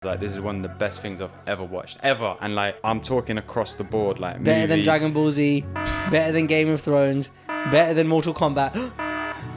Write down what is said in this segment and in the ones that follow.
Like, this is one of the best things I've ever watched, ever. And like, I'm talking across the board, like Better movies, than Dragon Ball Z, better than Game of Thrones, better than Mortal Kombat,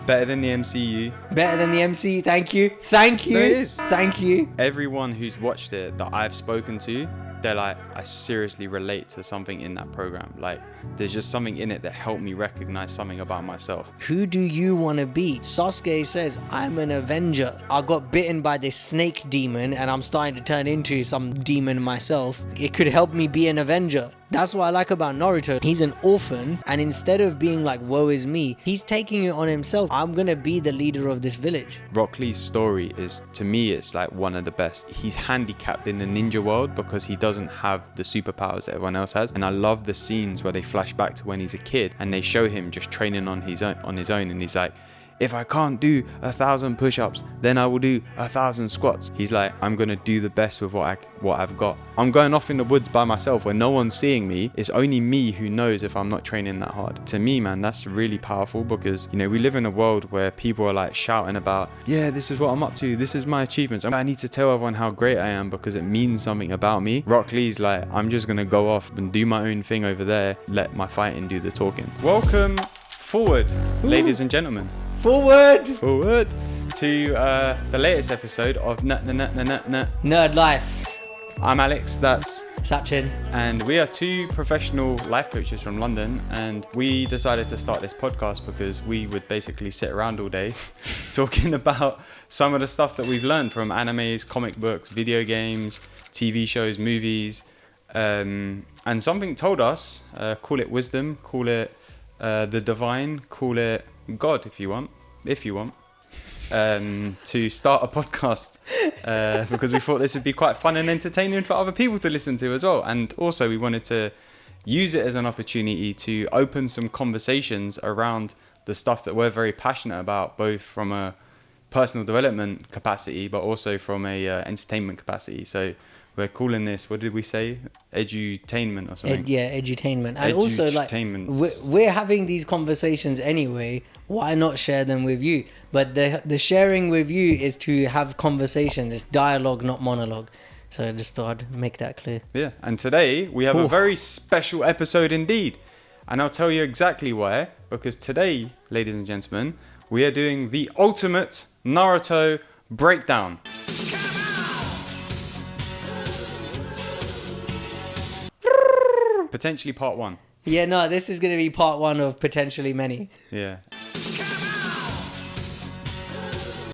better than the MCU. better than the MCU. Thank you. No, it is. Thank you. Everyone who's watched it that I've spoken to, they're like, I seriously relate to something in that program. Like, there's just something in it that helped me recognize something about myself. Who do you want to be? Sasuke says, I'm an Avenger. I got bitten by this snake demon and I'm starting to turn into some demon myself. It could help me be an Avenger. That's what I like about Naruto. He's an orphan, and instead of being like, woe is me, he's taking it on himself. I'm gonna be the leader of this village. Rock Lee's story is, to me, it's like one of the best. He's handicapped in the ninja world because he doesn't have the superpowers that everyone else has. And I love the scenes where they flash back to when he's a kid and they show him just training on his own, and he's like, if I can't do 1,000 push-ups, then I will do 1,000 squats. He's like, I'm gonna do the best with what I've got. I'm going off in the woods by myself where no one's seeing me. It's only me who knows if I'm not training that hard. To me, man, that's really powerful because, you know, we live in a world where people are like shouting about, yeah, this is what I'm up to, this is my achievements. I need to tell everyone how great I am because it means something about me. Rock Lee's like, I'm just gonna go off and do my own thing over there, let my fighting do the talking. Welcome forward, ladies and gentlemen. Forward To the latest episode of Nerd Life. I'm Alex, that's Sachin. and we are two professional life coaches from London, and we decided to start this podcast because we would basically sit around all day talking about some of the stuff that we've learned from animes, comic books, video games, TV shows, movies, and something told us, call it wisdom, call it the divine, call it God if you want, to start a podcast because we thought this would be quite fun and entertaining for other people to listen to as well. And also we wanted to use it as an opportunity to open some conversations around the stuff that we're very passionate about, both from a personal development capacity but also from a entertainment capacity. So we're calling this, what did we say? Edutainment or something? Edutainment. And also, like, we're having these conversations anyway. Why not share them with you? But the sharing with you is to have conversations. It's dialogue, not monologue. So I just thought I'd make that clear. Yeah, and today we have a very special episode indeed. And I'll tell you exactly why. Because today, ladies and gentlemen, we are doing the ultimate Naruto breakdown. Potentially part one. Yeah, no, this is going to be part one of potentially many. Yeah.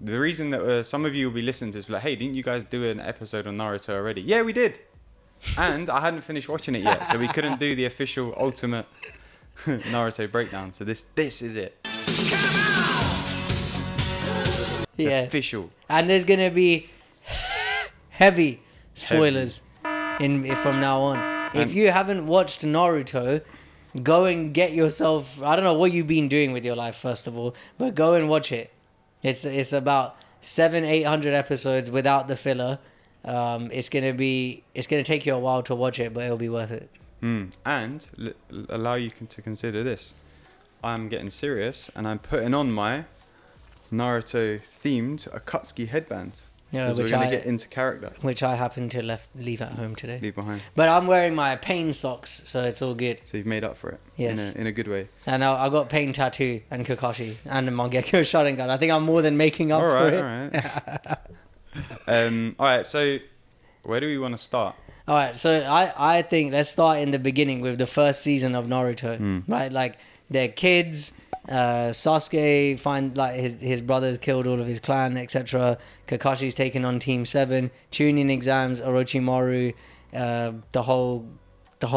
The reason that some of you will be listening to this, like, hey, didn't you guys do an episode on Naruto already? Yeah, we did. And I hadn't finished watching it yet, so we couldn't do the official ultimate Naruto breakdown. So this is it. It's official. And there's going to be heavy spoilers from now on. If you haven't watched Naruto, go and get yourself, I don't know what you've been doing with your life, first of all, but go and watch it. It's about 700-800 episodes without the filler. It's gonna take you a while to watch it, but it'll be worth it. And allow you to consider this. I'm getting serious and I'm putting on my Naruto themed Akatsuki headband. Yeah, we're going to get into character. Which I happen to leave at home today. Leave behind. But I'm wearing my pain socks, so it's all good. So you've made up for it. Yes. In a good way. And I got pain tattoo and Kakashi and a Mangekyo Sharingan. I think I'm more than making up for it. All right, so where do we want to start? All right, so I think let's start in the beginning with the first season of Naruto. Right, like they're kids. Sasuke find like his brothers killed all of his clan, etc. Kakashi's taken on Team 7. Chunin Exams, Orochimaru, the whole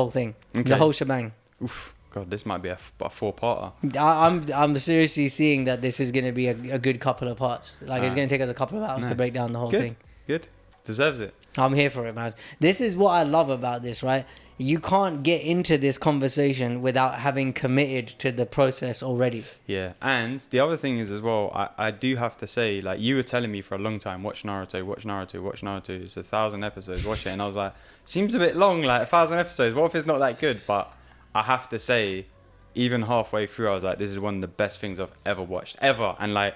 thing, the whole shebang. Oof, God, this might be a 4-parter. I'm seriously seeing that this is going to be a good couple of parts. Like it's going to take us a couple of hours to break down the whole thing. Good, deserves it. I'm here for it, man. This is what I love about this, right? You can't get into this conversation without having committed to the process already. Yeah, and the other thing is as well, I do have to say, like, you were telling me for a long time, watch Naruto. It's 1,000 episodes, watch it. And I was like, seems a bit long, like 1,000 episodes. What if it's not that good? But I have to say, even halfway through, I was like, this is one of the best things I've ever watched, ever. And like,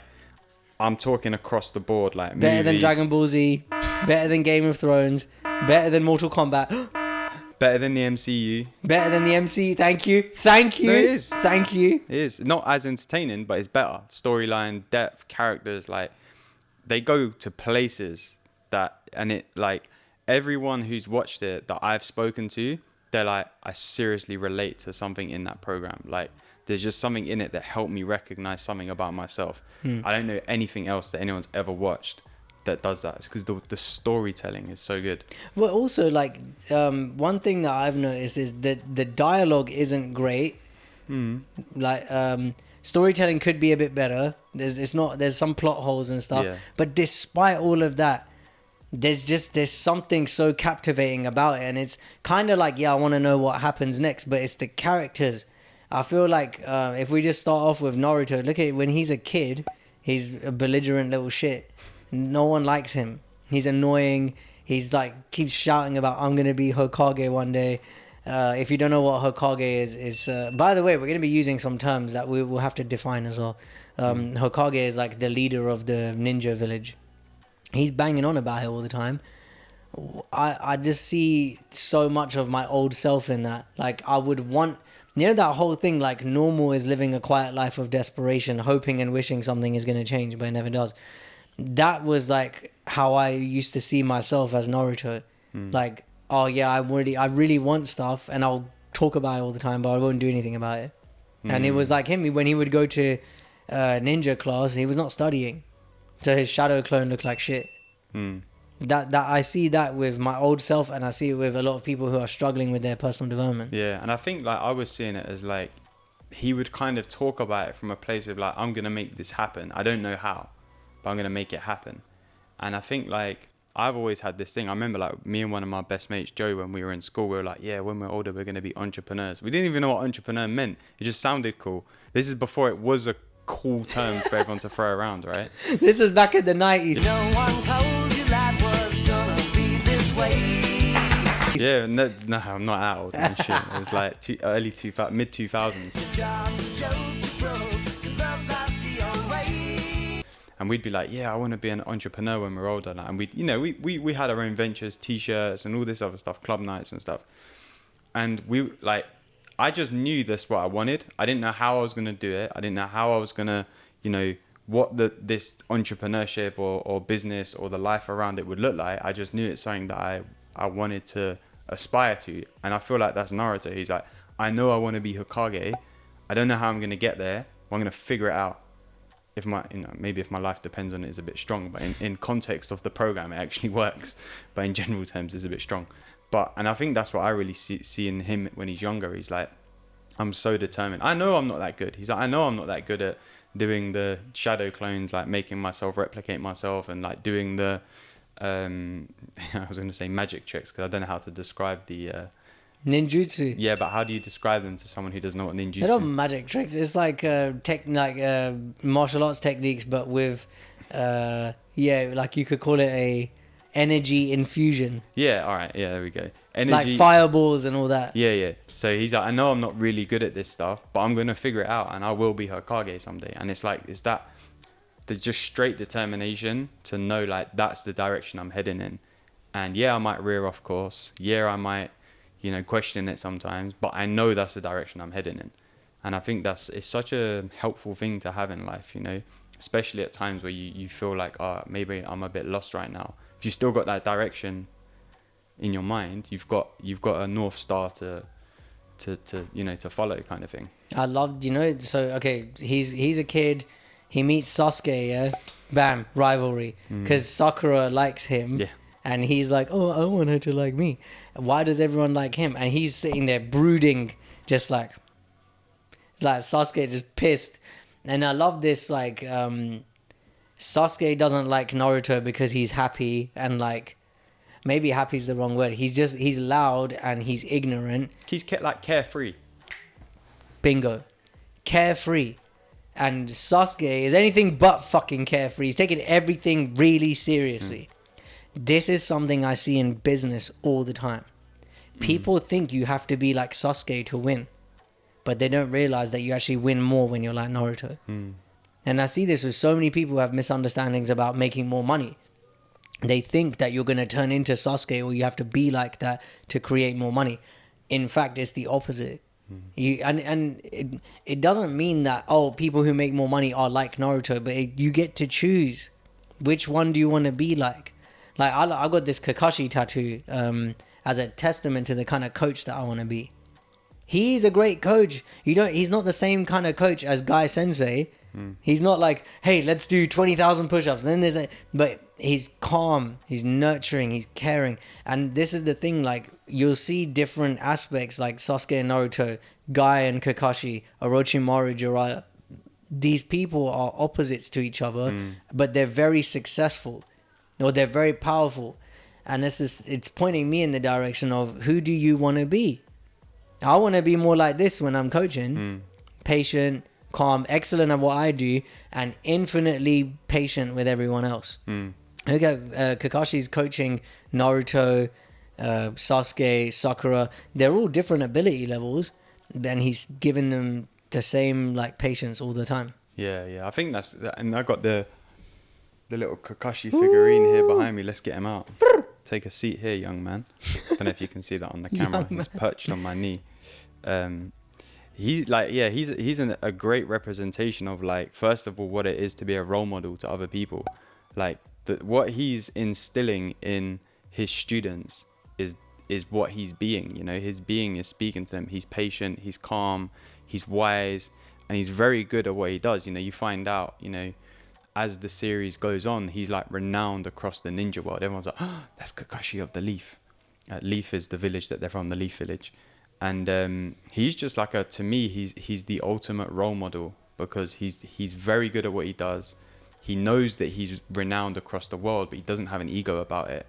I'm talking across the board, like Better than movies, Dragon Ball Z, better than Game of Thrones, better than Mortal Kombat, better than the MCU. better than the MC. Thank you. No, it is. Thank you. It is not as entertaining, but it's better. Storyline, depth, characters, like they go to places that, and it like everyone who's watched it that I've spoken to, they're like, I seriously relate to something in that program. Like there's just something in it that helped me recognize something about myself. I don't know anything else that anyone's ever watched that does that. It's because the storytelling is so good. Well, also like one thing that I've noticed is that the dialogue isn't great. Like storytelling could be a bit better. There's some plot holes and stuff. Yeah. But despite all of that, there's something so captivating about it, and it's kind of like, yeah, I want to know what happens next. But it's the characters. I feel like if we just start off with Naruto, look at it, when he's a kid, he's a belligerent little shit. No one likes him. He's annoying. He's like keeps shouting about, I'm gonna be Hokage one day. If you don't know what Hokage is by the way, we're gonna be using some terms that we will have to define as well. Hokage is like the leader of the ninja village. He's banging on about it all the time. I just see so much of my old self in that. Like I would want, you know, that whole thing, like normal is living a quiet life of desperation, hoping and wishing something is going to change, but it never does. That was like how I used to see myself as Naruto. Like, oh yeah, I really want stuff, and I'll talk about it all the time, but I won't do anything about it. And it was like him, when he would go to ninja class, he was not studying. So his shadow clone looked like shit. That I see that with my old self, and I see it with a lot of people who are struggling with their personal development. Yeah, and I think like I was seeing it as like he would kind of talk about it from a place of like, I'm gonna make this happen. I don't know how, but I'm gonna make it happen. And I think like I've always had this thing. I remember like me and one of my best mates, Joe, when we were in school, we were like, yeah, when we're older, we're gonna be entrepreneurs. We didn't even know what entrepreneur meant. It just sounded cool. This is before it was a cool term for everyone to throw around, right? This is back in the 90s. No one told you life was gonna be this way. Yeah, no, I'm not that old. Man, shit. It was like mid 2000s. Your job's a joke, you broke, your love life's the old way. And we'd be like, yeah, I want to be an entrepreneur when we're older. And we had our own ventures, t-shirts and all this other stuff, club nights and stuff. And we like, I just knew that's what I wanted. I didn't know how I was going to do it. I didn't know how I was going to, what this entrepreneurship or business or the life around it would look like. I just knew it's something that I wanted to aspire to. And I feel like that's Naruto. He's like, I know I want to be Hokage. I don't know how I'm going to get there, but I'm going to figure it out. If maybe if my life depends on it, is a bit strong, but in context of the program, it actually works. But in general terms, it's a bit strong. And I think that's what I really see in him when he's younger. He's like, I'm so determined. I know I'm not that good. He's like, I know I'm not that good at doing the shadow clones, like making myself replicate myself and like doing the, I was going to say magic tricks because I don't know how to describe the... Ninjutsu. Yeah, but how do you describe them to someone who doesn't know what ninjutsu is? They're not magic tricks. It's like martial arts techniques, but with, like you could call it a energy infusion. Yeah, all right. Yeah, there we go. Energy. Like fireballs and all that. Yeah. So he's like, I know I'm not really good at this stuff, but I'm going to figure it out and I will be Hokage someday. And it's like, it's that, the just straight determination to know like that's the direction I'm heading in. And yeah, I might rear off course. Yeah, I might, question it sometimes, but I know that's the direction I'm heading in. And I think it's such a helpful thing to have in life, especially at times where you feel like, maybe I'm a bit lost right now. If you still got that direction in your mind, you've got a North Star to follow, kind of thing. I loved, so okay, he's a kid, he meets Sasuke, yeah, bam, rivalry, because Sakura likes him, yeah, and he's like, oh, I want her to like me. Why does everyone like him? And he's sitting there brooding, just like Sasuke, just pissed. And I love this, like, Sasuke doesn't like Naruto because he's happy and like, maybe happy is the wrong word. He's loud and he's ignorant. He's carefree. Bingo. Carefree. And Sasuke is anything but fucking carefree. He's taking everything really seriously. This is something I see in business all the time. People think you have to be like Sasuke to win, but they don't realize that you actually win more when you're like Naruto. And I see this with so many people who have misunderstandings about making more money. They think that you're going to turn into Sasuke or you have to be like that to create more money. In fact, it's the opposite. It doesn't mean that, people who make more money are like Naruto, but you get to choose which one do you want to be like. Like, I got this Kakashi tattoo as a testament to the kind of coach that I want to be. He's a great coach. He's not the same kind of coach as Guy Sensei. He's not like, hey, let's do 20,000 push-ups. And then but he's calm, he's nurturing, he's caring. And this is the thing, like, you'll see different aspects like Sasuke and Naruto, Guy and Kakashi, Orochimaru, Jiraiya. These people are opposites to each other, but they're very successful, or they're very powerful. And it's pointing me in the direction of, who do you want to be? I want to be more like this when I'm coaching. Patient, calm, excellent at what I do, and infinitely patient with everyone else. Look at Kakashi's coaching Naruto, Sasuke, Sakura. They're all different ability levels, and he's giving them the same like patience all the time. Yeah. I think that's that. And I got the little Kakashi figurine here behind me. Let's get him out. Take a seat here, young man. Don't know if you can see that on the camera. He's perched on my knee. He's a great representation of, like, first of all, what it is to be a role model to other people. Like, what he's instilling in his students is what he's being. You know, his being is speaking to them. He's patient, he's calm, he's wise, and he's very good at what he does. You know, you find out, you know, as the series goes on, he's like renowned across the ninja world. Everyone's like, oh, that's Kakashi of the Leaf. Leaf is the village that they're from, the Leaf Village. And he's just like to me, he's the ultimate role model, because he's very good at what he does. He knows that he's renowned across the world, but he doesn't have an ego about it.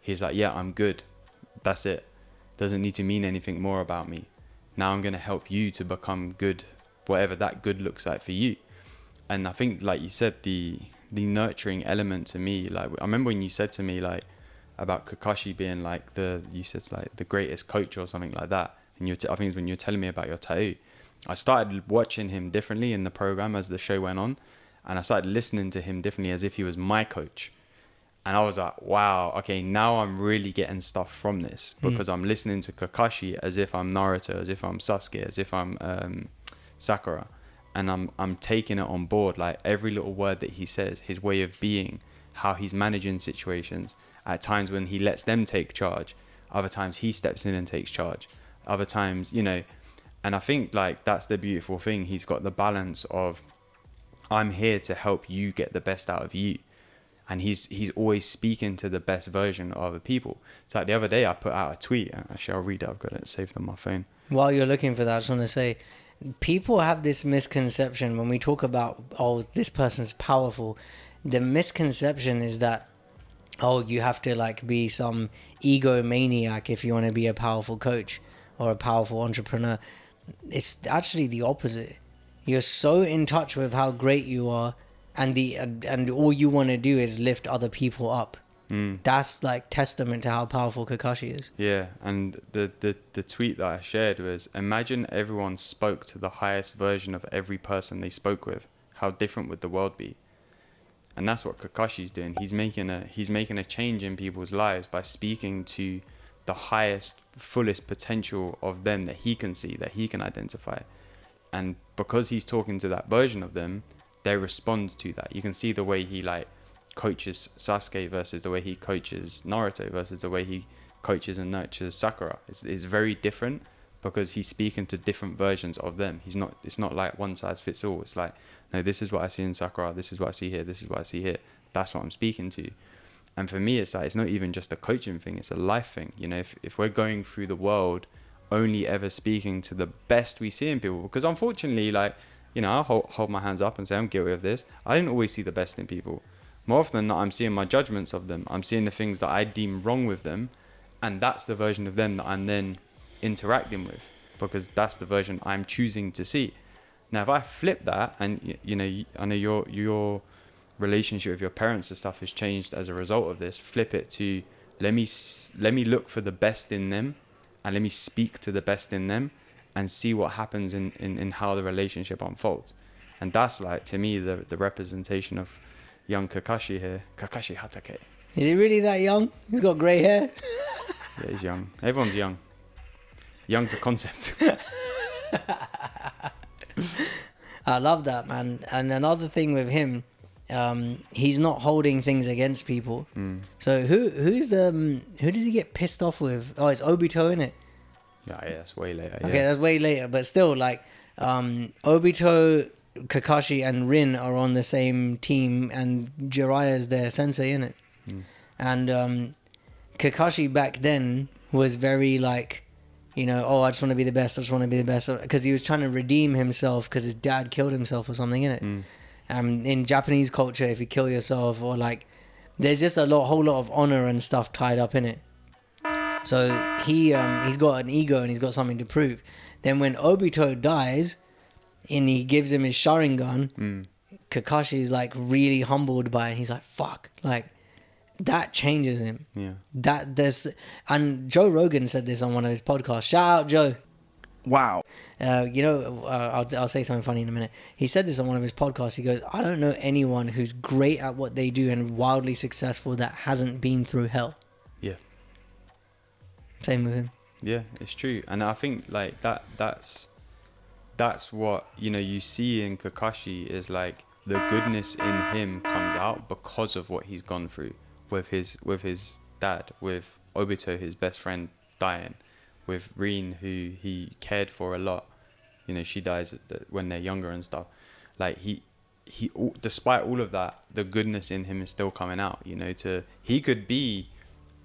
He's like, yeah, I'm good. That's it. Doesn't need to mean anything more about me. Now I'm going to help you to become good, whatever that good looks like for you. And I think, like you said, the nurturing element to me, like, I remember when you said to me, like, about Kakashi being like you said like the greatest coach or something like that. And I think it was when you were telling me about your tattoo, I started watching him differently in the program as the show went on. And I started listening to him differently as if he was my coach. And I was like, wow, okay, now I'm really getting stuff from this, because I'm listening to Kakashi as if I'm Naruto, as if I'm Sasuke, as if I'm Sakura. And I'm taking it on board, like every little word that he says, his way of being, how he's managing situations. At times when he lets them take charge, other times he steps in and takes charge, other times, you know. And I think, like, that's the beautiful thing. He's got the balance of, I'm here to help you get the best out of you. And he's always speaking to the best version of other people. So like the other day I put out a tweet. Actually, I'll read it. I've got it saved on my phone. While you're looking for that, I just want to say, people have this misconception when we talk about, this person's powerful. The misconception is that, you have to like be some egomaniac if you want to be a powerful coach or a powerful entrepreneur. It's actually the opposite. You're so in touch with how great you are, and all you want to do is lift other people up. That's like testament to how powerful Kakashi is. Yeah, and the tweet that I shared was, imagine everyone spoke to the highest version of every person they spoke with. How different would the world be? And that's what Kakashi's doing. He's making a change in people's lives by speaking to the highest, fullest potential of them that he can see, that he can identify. And because he's talking to that version of them, they respond to that. You can see the way he like coaches Sasuke versus the way he coaches Naruto versus the way he coaches and nurtures Sakura. It's very different, because he's speaking to different versions of them. It's not like one size fits all. It's like, no, this is what I see in Sakura, this is what I see here, this is what I see here. That's what I'm speaking to. And for me, it's like, it's not even just a coaching thing, it's a life thing. You know, if we're going through the world only ever speaking to the best we see in people, because unfortunately, like, you know, I'll hold my hands up and say I'm guilty of this. I don't always see the best in people. More often than not, I'm seeing my judgments of them. I'm seeing the things that I deem wrong with them, and that's the version of them that I'm then interacting with, because that's the version I'm choosing to see. Now, if I flip that, and you know, I know your relationship with your parents and stuff has changed as a result of this. Flip it to, let me look for the best in them, and let me speak to the best in them, and see what happens in how the relationship unfolds. And that's like, to me, the representation of young Kakashi here. Kakashi Hatake. Is he really that young? He's got grey hair. Yeah, he's young. Everyone's young. Young's a concept. I love that, man. And another thing with him, he's not holding things against people. So who does he get pissed off with? Oh, it's Obito, innit? Yeah, that's way later. Okay, Yeah. that's way later, but still, like, Obito, Kakashi, and Rin are on the same team, and Jiraiya's their sensei, innit? And Kakashi back then was very like, you know, oh, I just want to be the best. I just want to be the best, because he was trying to redeem himself because his dad killed himself or something, innit? In Japanese culture, if you kill yourself, or like, there's just whole lot of honor and stuff tied up in it. So he's got an ego and he's got something to prove. Then when Obito dies and he gives him his Sharingan, Kakashi's like really humbled by it. He's like, fuck, like, that changes him. Yeah. And Joe Rogan said this on one of his podcasts. Shout out, Joe. Wow. I'll say something funny in a minute. He said this on one of his podcasts. He goes, I don't know anyone who's great at what they do and wildly successful that hasn't been through hell. Yeah. Same with him. Yeah, it's true. And I think like that's what, you know, you see in Kakashi is like the goodness in him comes out because of what he's gone through with his dad, with Obito, his best friend, dying, with Rin, who he cared for a lot. You know, she dies when they're younger and stuff. Like he despite all of that, the goodness in him is still coming out. You know, he could be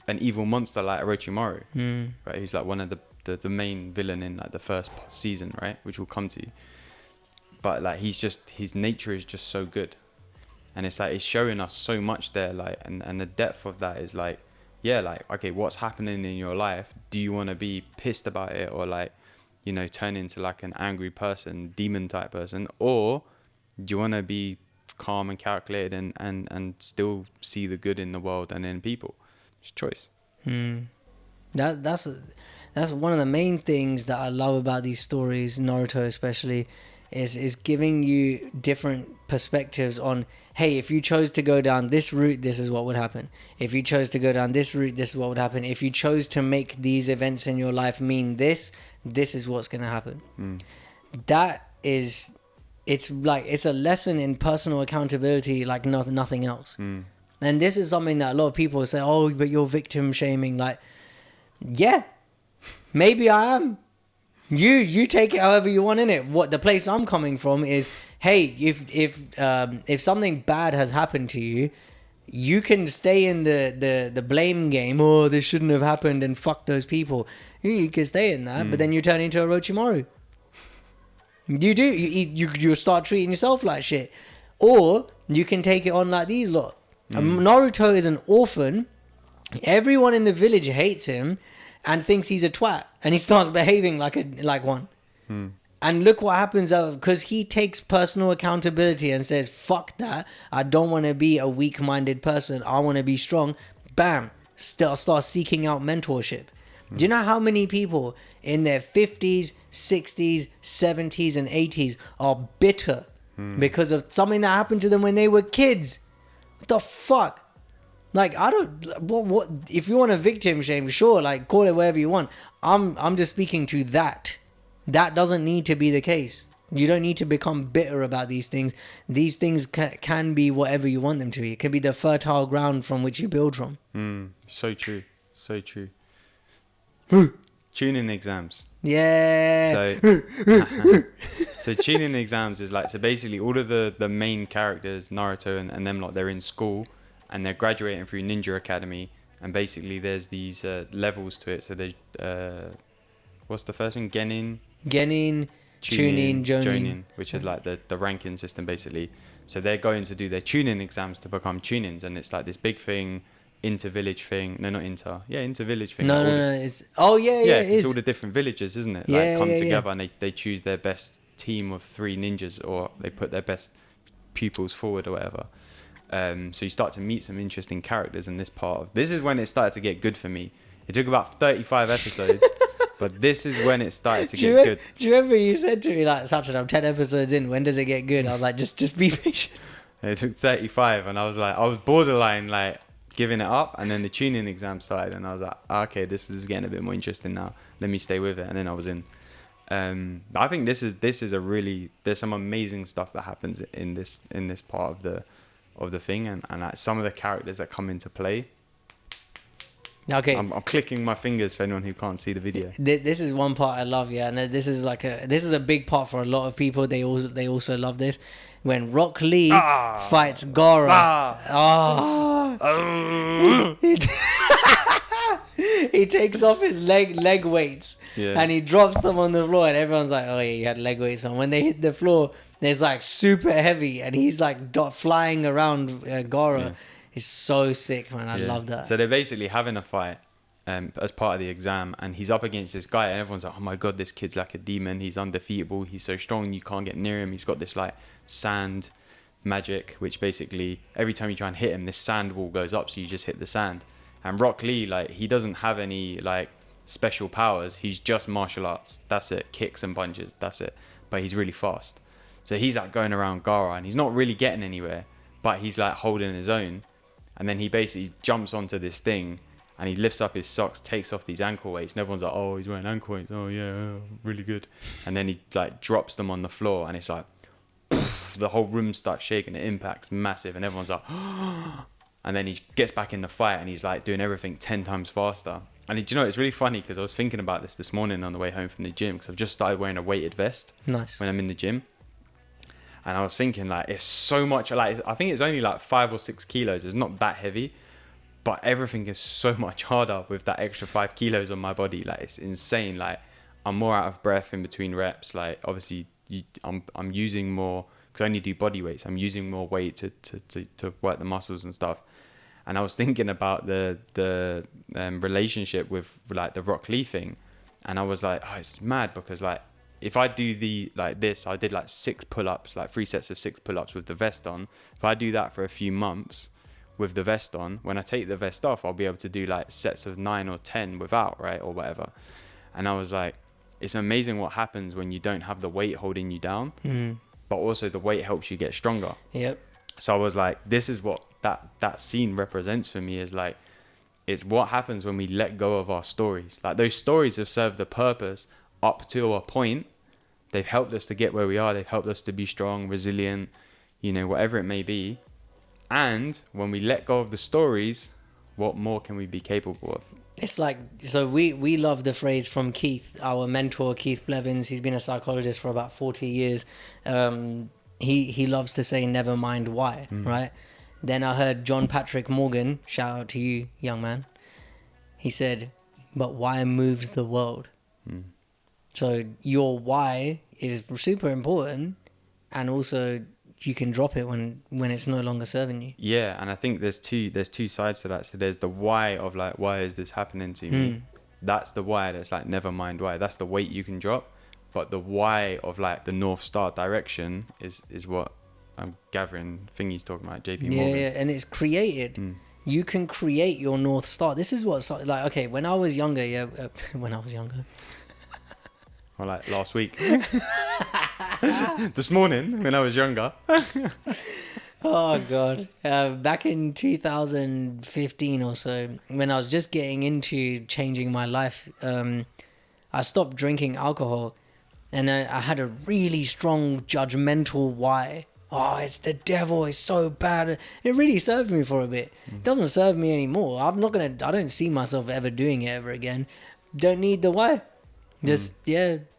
an evil monster like Orochimaru, right? He's like one of the main villain in like the first season, right? Which we'll come to. But like his nature is just so good, and it's like it's showing us so much there. Like and the depth of that is like, yeah, like, okay, what's happening in your life? Do you want to be pissed about it, or like, you know, turn into like an angry person, demon type person, or do you want to be calm and calculated and still see the good in the world and in people? It's choice. That's one of the main things that I love about these stories, Naruto especially, is giving you different perspectives on, hey, if you chose to go down this route, this is what would happen. If you chose to go down this route, this is what would happen. If you chose to make these events in your life mean this is what's going to happen. That is, it's a lesson in personal accountability like nothing else. And this is something that a lot of people say, oh, but you're victim shaming. Like, yeah, maybe I am. You take it however you want in it. What the place I'm coming from is, hey, if something bad has happened to you, you can stay in the blame game. Oh, this shouldn't have happened, and fuck those people. You can stay in that, but then you turn into Orochimaru. You do. You start treating yourself like shit, or you can take it on like these lot. Naruto is an orphan. Everyone in the village hates him and thinks he's a twat, and he starts behaving like one. And look what happens because he takes personal accountability and says, fuck that, I don't want to be a weak-minded person, I want to be strong. Bam, start seeking out mentorship. Do you know how many people in their 50s, 60s, 70s and 80s are bitter because of something that happened to them when they were kids? What the fuck? Like, I don't. What? If you want a victim shame, sure. Like, call it whatever you want. I'm just speaking to that. That doesn't need to be the case. You don't need to become bitter about these things. These things can be whatever you want them to be. It can be the fertile ground from which you build from. So true. So true. Chunin Exams. Yeah. So Chunin Exams is like, so basically all of the main characters, Naruto and them, like, they're in school and they're graduating through Ninja Academy, and basically there's these levels to it. So there's what's the first one? Chunin, Jonin, which is like the ranking system basically. So they're going to do their Chunin exams to become Chunins, and it's like this big thing, inter-village thing. No, not inter-village thing. No, it's it is. It's all the different villages, isn't it? Yeah, Like come yeah, together and they choose their best team of 3 ninjas, or they put their best pupils forward or whatever. So you start to meet some interesting characters in this part of. This is when it started to get good for me. It took about 35 episodes But this is when it started to Do you, get good. do you remember you said to me like, Sachin, I'm 10 episodes in. When does it get good? I was like, just be patient. It took 35, and I was borderline like giving it up, and then the tuning exam started, and I was like, okay, this is getting a bit more interesting now. Let me stay with it, and then I was in. I think this is a really, there's some amazing stuff that happens in this part of the thing, and like some of the characters that come into play. Okay. I'm clicking my fingers for anyone who can't see the video. This is one part I love, yeah, and this is a big part for a lot of people. They also love this when Rock Lee fights Gaara. He takes off his leg weights and he drops them on the floor, and everyone's like, oh yeah, you had leg weights on. When they hit the floor, there's like super heavy, and he's like flying around Gaara. Yeah. It's so sick, man. I love that. So they're basically having a fight as part of the exam, and he's up against this guy, and everyone's like, oh my god, this kid's like a demon. He's undefeatable. He's so strong, you can't get near him. He's got this like sand magic, which basically every time you try and hit him, this sand wall goes up, so you just hit the sand. And Rock Lee, like, he doesn't have any like special powers. He's just martial arts. That's it. Kicks and punches. That's it. But he's really fast. So he's like going around Gaara, and he's not really getting anywhere, but he's like holding his own. And then he basically jumps onto this thing, and he lifts up his socks, takes off these ankle weights, and everyone's like, oh, he's wearing ankle weights. Oh yeah, really good. And then he like drops them on the floor, and it's like the whole room starts shaking. The impact's massive, and everyone's like, and then he gets back in the fight, and he's like doing everything 10 times faster. And do you know, it's really funny because I was thinking about this morning on the way home from the gym, because I've just started wearing a weighted vest. Nice. When I'm in the gym. And I was thinking, like, it's so much, like, I think it's only like 5 or 6 kilos. It's not that heavy, but everything is so much harder with that extra 5 kilos on my body. Like, it's insane. Like, I'm more out of breath in between reps. Like, obviously, I'm using more, because I only do body weights. I'm using more weight to work the muscles and stuff. And I was thinking about the relationship with like the Rock Lee thing, and I was like, oh, it's mad, because like if I do I did like 6 pull-ups, like 3 sets of 6 pull-ups with the vest on. If I do that for a few months with the vest on, when I take the vest off, I'll be able to do like sets of 9 or 10 without, right, or whatever. And I was like, it's amazing what happens when you don't have the weight holding you down, but also the weight helps you get stronger. Yep. So I was like, this is what that scene represents for me, is like, it's what happens when we let go of our stories. Like, those stories have served the purpose up to a point. They've helped us to get where we are. They've helped us to be strong, resilient, whatever it may be. And when we let go of the stories, what more can we be capable of? It's like, so we love the phrase from Keith, our mentor, Keith Blevins. He's been a psychologist for about 40 years. He loves to say, never mind why, right? Then I heard John Patrick Morgan, shout out to you, young man. He said, but why moves the world? So your why is super important, and also you can drop it when it's no longer serving you. Yeah, and I think there's two sides to that. So there's the why of like, why is this happening to me? That's the why. That's like, never mind why. That's the weight you can drop. But the why of like the North Star direction is what I'm gathering Thingy's talking about, JP Morgan. Yeah, and it's created. You can create your North Star. This is what, like, okay, when I was younger, Or like last week. This morning, when I was younger. Oh, God. Back in 2015 or so, when I was just getting into changing my life, I stopped drinking alcohol, and I had a really strong judgmental why. Oh, it's the devil, it's so bad. It really served me for a bit. It doesn't serve me anymore. I don't see myself ever doing it ever again. Don't need the why. Just,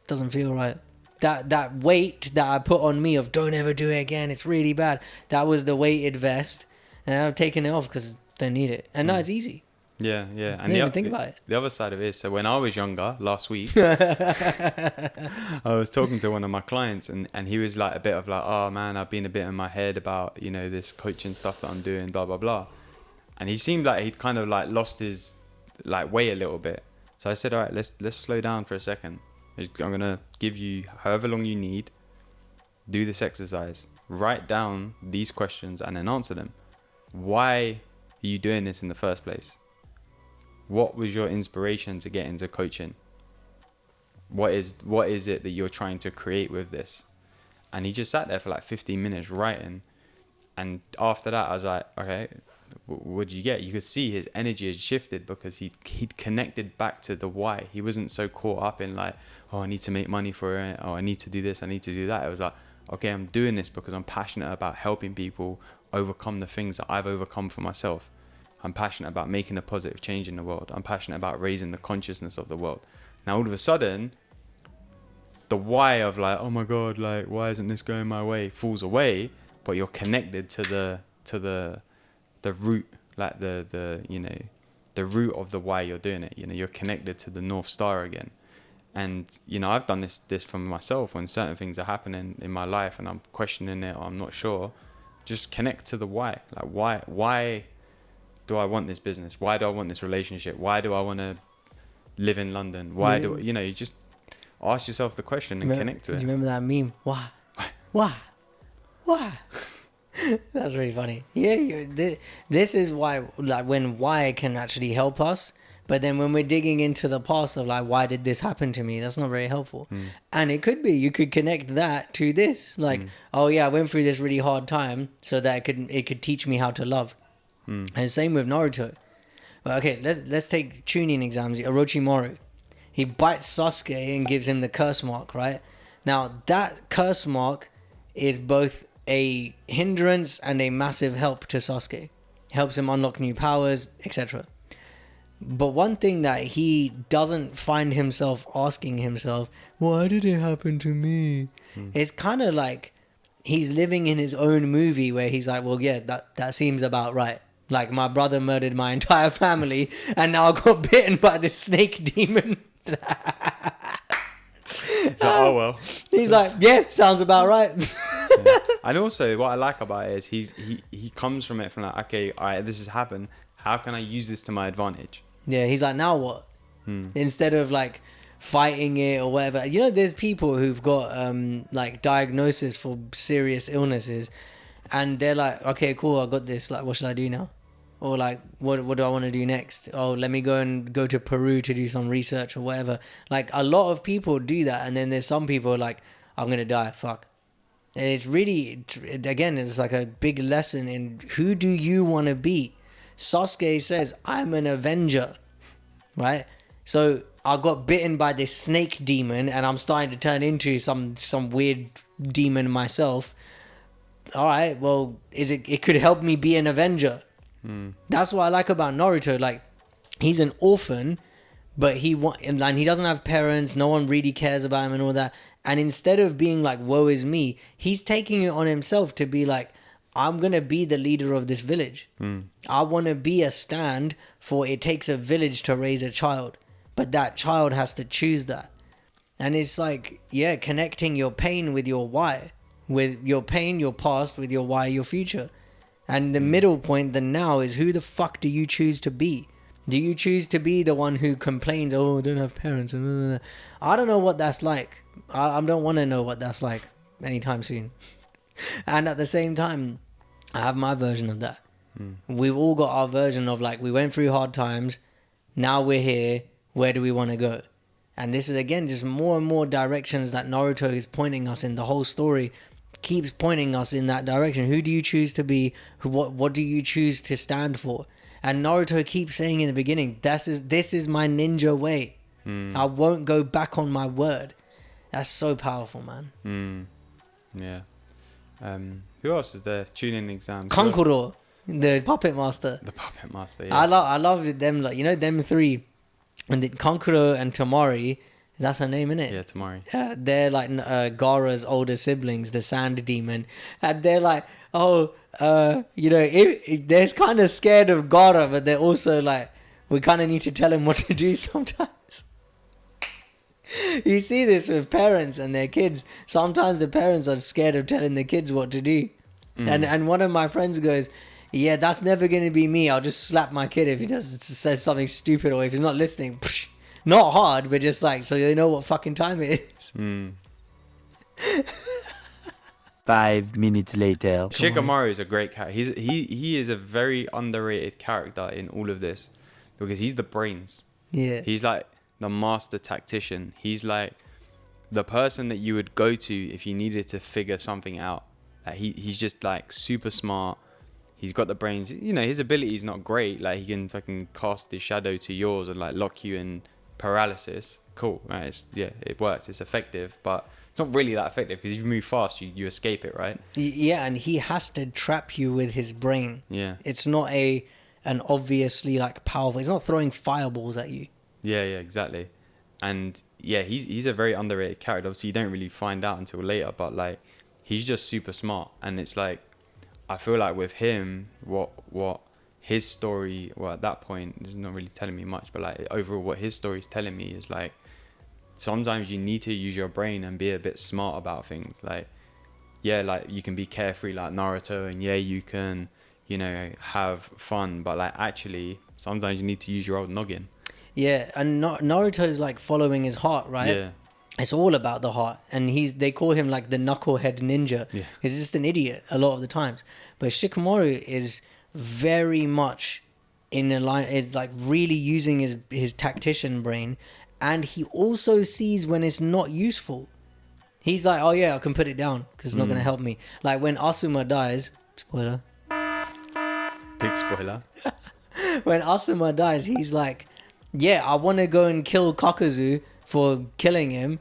doesn't feel right. That weight that I put on me of don't ever do it again, it's really bad. That was the weighted vest. And I've taken it off because don't need it. And now it's easy. Yeah. And Didn't even think about it. The other side of it is, so when I was younger, last week, I was talking to one of my clients, and he was like a bit of like, oh man, I've been a bit in my head about, this coaching stuff that I'm doing, blah, blah, blah. And he seemed like he'd kind of like lost his like way a little bit. So I said, all right, let's slow down for a second. I'm going to give you however long you need. Do this exercise. Write down these questions and then answer them. Why are you doing this in the first place? What was your inspiration to get into coaching? what is it that you're trying to create with this? And he just sat there for like 15 minutes writing. And after that, I was like, okay, what did you get? You could see his energy had shifted because he'd connected back to the why. He wasn't so caught up in like, oh, I need to make money for it. Oh, I need to do this. I need to do that. It was like, okay, I'm doing this because I'm passionate about helping people overcome the things that I've overcome for myself. I'm passionate about making a positive change in the world. I'm passionate about raising the consciousness of the world. Now, all of a sudden, the why of like, oh my God, like, why isn't this going my way, falls away, but you're connected to the root, like the root of the why you're doing it. You're connected to the North Star again. And, I've done this for myself when certain things are happening in my life and I'm questioning it or I'm not sure. Just connect to the why. Like, why do I want this business? Why do I want this relationship? Why do I want to live in London? Why do you just ask yourself the question and connect to it. Do you remember that meme? Why? That's really funny. Yeah, this is why, like, when why can actually help us. But then when we're digging into the past of like, why did this happen to me? That's not very helpful. And it could be, you could connect that to this. Like, oh yeah, I went through this really hard time so that it could teach me how to love. And same with Naruto. Well, okay, let's take Chunin exams. Orochimaru. He bites Sasuke and gives him the curse mark, right? Now, that curse mark is both a hindrance and a massive help to Sasuke. Helps him unlock new powers, etc. But one thing that he doesn't find himself asking himself, why did it happen to me? It's kind of like he's living in his own movie where he's like, well, yeah, that seems about right. Like, my brother murdered my entire family and now I got bitten by this snake demon. It's like, oh well. He's like, yeah, sounds about right. Yeah. And also what I like about it is he comes from it from like, okay, all right, this has happened. How can I use this to my advantage? Yeah, he's like, now what? Instead of like fighting it or whatever. There's people who've got like diagnosis for serious illnesses and they're like, okay, cool, I got this. Like, what should I do now? Or like, what do I want to do next? Oh, let me go to Peru to do some research or whatever. Like, a lot of people do that. And then there's some people like, I'm going to die. Fuck. And it's really, again, it's like a big lesson in who do you want to be? Sasuke says, I'm an avenger, right? So I got bitten by this snake demon and I'm starting to turn into some weird demon myself. All right, well, it could help me be an avenger. That's what I like about Naruto. Like, he's an orphan, but he doesn't have parents. No one really cares about him and all that. And instead of being like, woe is me, he's taking it on himself to be like, I'm going to be the leader of this village. I want to be a stand for it takes a village to raise a child. But that child has to choose that. And it's like, yeah, connecting your pain with your why. With your pain, your past, with your why, your future. And the middle point, the now, is who the fuck do you choose to be? Do you choose to be the one who complains, oh, I don't have parents? I don't know what that's like. I don't want to know what that's like anytime soon. And at the same time, I have my version of that. We've all got our version of like, we went through hard times, now we're here, where do we want to go? And this is, again, just more and more directions that Naruto is pointing us in. The whole story keeps pointing us in that direction. Who do you choose to be? What do you choose to stand for? And Naruto keeps saying in the beginning, this is my ninja way. I won't go back on my word. That's so powerful, man. Yeah. Who else is there? Chunin Exams. Kankuro, the puppet master. The puppet master, yeah. I love them, like, them three. And Kankuro and Tamari, that's her name, innit? Yeah, Tamari. Yeah, they're like Gaara's older siblings, the sand demon. And they're like, they're kind of scared of Gaara, but they're also like, we kind of need to tell him what to do sometimes. You see this with parents and their kids. Sometimes the parents are scared of telling the kids what to do. And one of my friends goes, yeah, that's never going to be me. I'll just slap my kid if he says something stupid or if he's not listening. Psh, not hard, but just like, so they know what fucking time it is. 5 minutes later. Shikamaru is a great character. He is a very underrated character in all of this because he's the brains. Yeah. He's like the master tactician. He's like the person that you would go to if you needed to figure something out. Like he's just like super smart. He's got the brains. You know, his ability is not great. Like he can fucking cast his shadow to yours and like lock you in paralysis. Cool, right? It works. It's effective, but it's not really that effective because if you move fast, you escape it, right? Yeah, and he has to trap you with his brain. Yeah. It's not an obviously like powerful. He's not throwing fireballs at you. Yeah, exactly. And yeah, he's a very underrated character. Obviously, you don't really find out until later, but like he's just super smart. And it's like I feel like with him, what his story, well, at that point, is not really telling me much, but like overall, what his story is telling me is like sometimes you need to use your brain and be a bit smart about things. Like, yeah, like you can be carefree like Naruto, and yeah, you can, you know, have fun, but like actually, sometimes you need to use your old noggin. Yeah, and Naruto's like following his heart, right? Yeah. It's all about the heart, and they call him like the knucklehead ninja. Yeah. He's just an idiot a lot of the times. But Shikamaru is very much in a line. It's like really using his tactician brain, and he also sees when it's not useful. He's like, oh yeah, I can put it down because it's not going to help me. Like when Asuma dies, spoiler. Big spoiler. When Asuma dies, he's like, yeah, I want to go and kill Kakazu for killing him,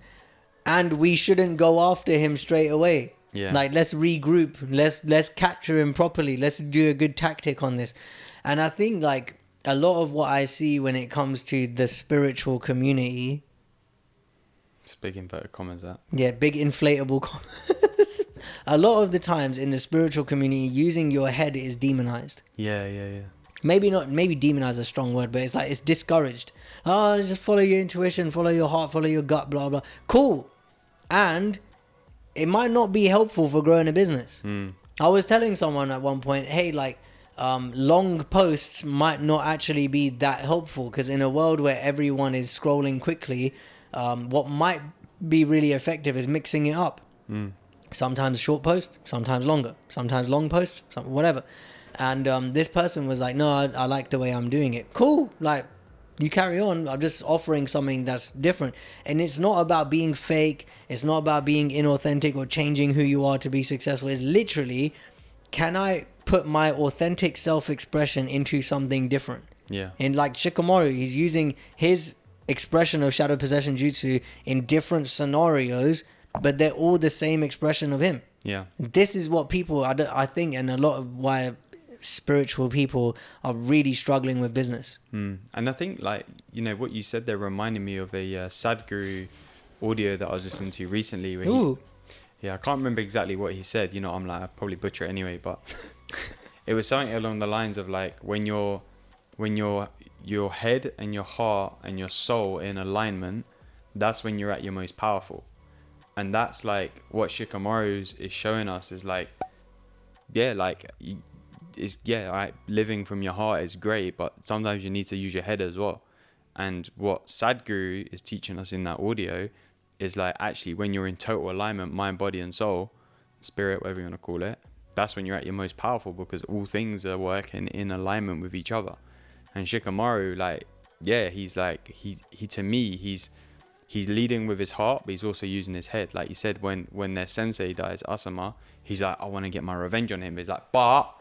and we shouldn't go after him straight away. Yeah. Like, let's regroup. Let's capture him properly. Let's do a good tactic on this. And I think like a lot of what I see when it comes to the spiritual community. It's big inverted commas, that. Yeah, big inflatable comments. A lot of the times in the spiritual community, using your head is demonized. Yeah. Maybe demonized is a strong word, but it's like it's discouraged. Oh, just follow your intuition, follow your heart, follow your gut, blah, blah. Cool. And it might not be helpful for growing a business. I was telling someone at one point, hey, like, long posts might not actually be that helpful because in a world where everyone is scrolling quickly, what might be really effective is mixing it up. Sometimes short post, sometimes longer, sometimes long post, whatever. And this person was like, no, I like the way I'm doing it. Cool. Like, you carry on. I'm just offering something that's different. And it's not about being fake. It's not about being inauthentic or changing who you are to be successful. It's literally, can I put my authentic self-expression into something different? Yeah. And like Shikamaru, he's using his expression of shadow possession jutsu in different scenarios, but they're all the same expression of him. Yeah. This is what people, I think, and a lot of why spiritual people are really struggling with business. And I think, like, you know, what you said there reminded me of a Sadhguru audio that I was listening to recently. Where I can't remember exactly what he said. You know, I'm like, I'll probably butcher it anyway, but it was something along the lines of like, when your head and your heart and your soul in alignment, that's when you're at your most powerful. And that's like what Shikamaru is showing us is like, yeah, like living from your heart is great, but sometimes you need to use your head as well. And what Sadhguru is teaching us in that audio is like, actually, when you're in total alignment, mind, body, and soul, spirit, whatever you want to call it, that's when you're at your most powerful because all things are working in alignment with each other. And Shikamaru, like, yeah, he's like, he to me, he's leading with his heart, but he's also using his head. Like you said, when their sensei dies, Asuma, he's like, I want to get my revenge on him. He's like, but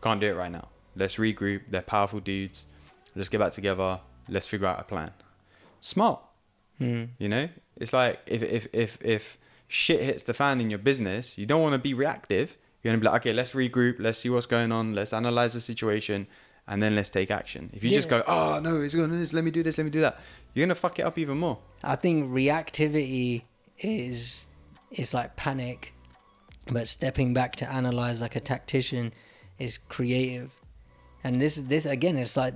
can't do it right now. Let's regroup. They're powerful dudes. Let's get back together. Let's figure out a plan. Smart. You know, it's like if shit hits the fan in your business, you don't want to be reactive. You're gonna be like, okay, let's regroup. Let's see what's going on. Let's analyze the situation, and then let's take action. If you just go, oh no, it's going this. Let me do this. Let me do that. You're gonna fuck it up even more. I think reactivity is like panic, but stepping back to analyze like a tactician is creative. And this again, it's like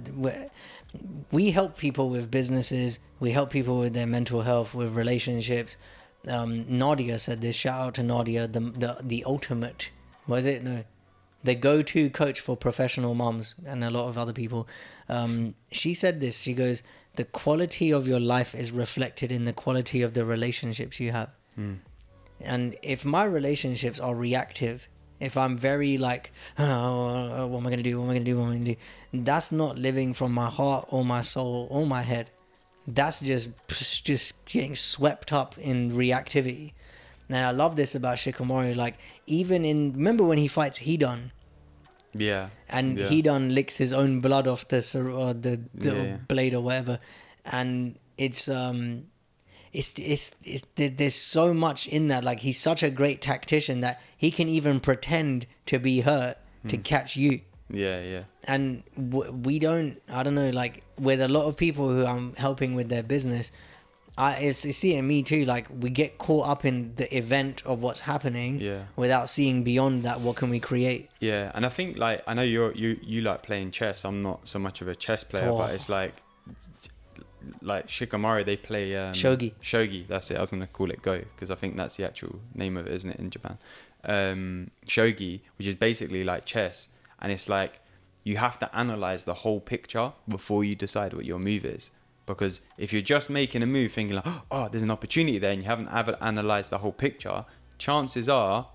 we help people with businesses, we help people with their mental health, with relationships. Nadia said this, shout out to Nadia, the ultimate, was it? No, the go-to coach for professional moms and a lot of other people. She said this, she goes, the quality of your life is reflected in the quality of the relationships you have. And if my relationships are reactive, if I'm very like, oh, what am I going to do? What am I going to do? What am I going to do? That's not living from my heart or my soul or my head. that's just getting swept up in reactivity. And I love this about Shikamaru. Like, even remember when he fights Hidan, Yeah. and yeah. Hidan licks his own blood off the little Yeah. blade or whatever, and it's there's so much in that. Like, he's such a great tactician that he can even pretend to be hurt to catch you. Yeah. And we don't, I don't know, like, with a lot of people who I'm helping with their business, it's seeing me too, like, we get caught up in the event of what's happening Yeah. without seeing beyond that. What can we create? Yeah, and I think, like, I know you like playing chess. I'm not so much of a chess player, but it's like Shikamaru, they play shogi, that's it. I was gonna call it go, because I think that's the actual name of it, isn't it, in Japan? Shogi, which is basically like chess, and it's like you have to analyze the whole picture before you decide what your move is. Because if you're just making a move thinking like, oh, there's an opportunity there, and you haven't ever analyzed the whole picture, chances are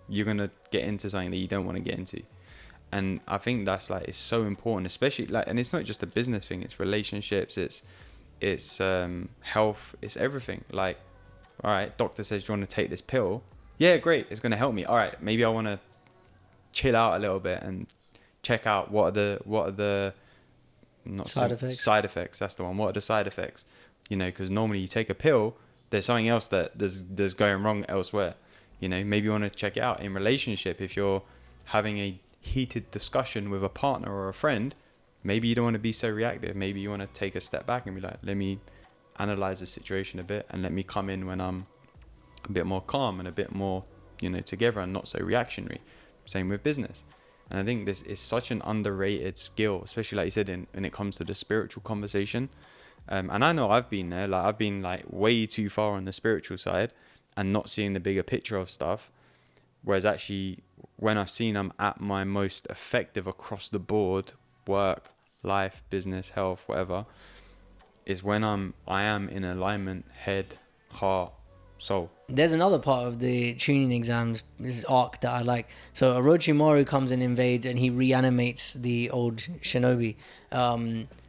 you're gonna get into something that you don't want to get into. And I think that's, like, it's so important, especially, like, and it's not just a business thing, it's relationships, it's health, it's everything. Like, all right, doctor says, do you want to take this pill? Yeah, great, it's going to help me. All right, maybe I want to chill out a little bit and check out what are the Side effects. That's the one. What are the side effects? You know, because normally you take a pill, there's something else that there's going wrong elsewhere. You know, maybe you want to check it out in relationship. If you're having a heated discussion with a partner or a friend, maybe you don't want to be so reactive. Maybe you want to take a step back and be like, let me analyze the situation a bit, and let me come in when I'm a bit more calm and a bit more, you know, together and not so reactionary. Same with business. And I think this is such an underrated skill, especially, like you said, when it comes to the spiritual conversation. And I know I've been there. Like, I've been, like, way too far on the spiritual side and not seeing the bigger picture of stuff. Whereas actually, when I've seen I'm at my most effective across the board, work, life, business, health, whatever, is when I am in alignment, head, heart, soul. There's another part of the Chunin Exams, this arc, that I like. So Orochimaru comes and invades, and he reanimates the old shinobi.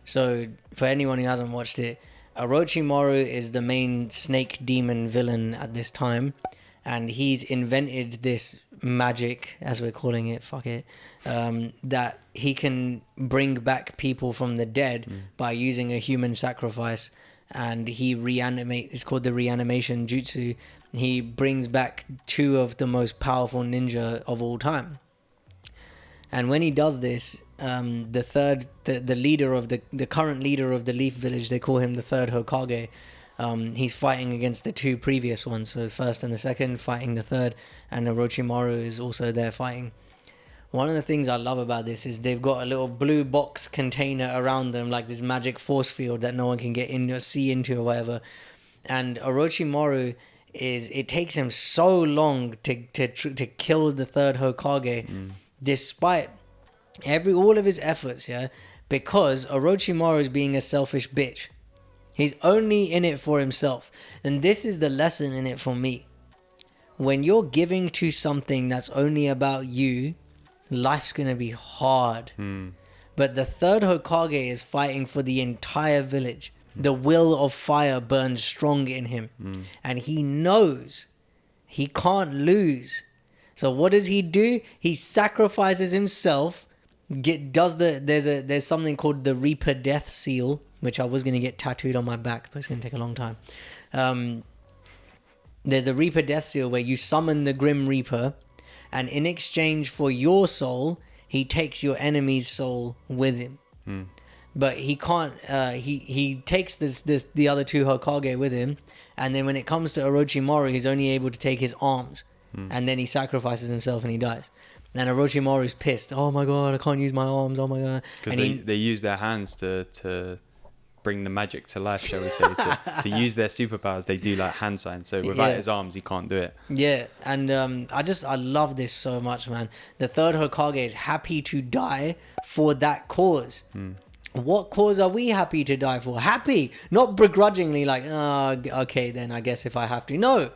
So for anyone who hasn't watched it, Orochimaru is the main snake demon villain at this time, and he's invented this magic, as we're calling it, fuck it, that he can bring back people from the dead by using a human sacrifice. And he it's called the reanimation jutsu. He brings back two of the most powerful ninja of all time. And when he does this, the leader of the current leader of the Leaf Village, they call him the third Hokage. He's fighting against the two previous ones, so the first and the second, fighting the third, and Orochimaru is also there fighting. One of the things I love about this is they've got a little blue box container around them, like this magic force field that no one can get in or see into or whatever. And Orochimaru it takes him so long to kill the third Hokage, despite all of his efforts, yeah, because Orochimaru is being a selfish bitch. He's only in it for himself. And this is the lesson in it for me. When you're giving to something that's only about you, life's going to be hard. But the third Hokage is fighting for the entire village. The will of fire burns strong in him. And he knows he can't lose. So what does he do? He sacrifices himself. There's something called the Reaper Death Seal, which I was going to get tattooed on my back, but it's going to take a long time. There's a Reaper Death Seal where you summon the Grim Reaper, and in exchange for your soul, he takes your enemy's soul with him. But he can't. He takes the other two Hokage with him, and then when it comes to Orochimaru, he's only able to take his arms, and then he sacrifices himself and he dies. And Orochimaru's pissed. Oh my god, I can't use my arms. Oh my god. Because they use their hands to bring the magic to life, shall we say, to use their superpowers. They do like hand signs. So without his arms, he can't do it. Yeah, and I love this so much, man. The third Hokage is happy to die for that cause. What cause are we happy to die for? Happy, not begrudgingly, like, oh, okay, then I guess if I have to. No,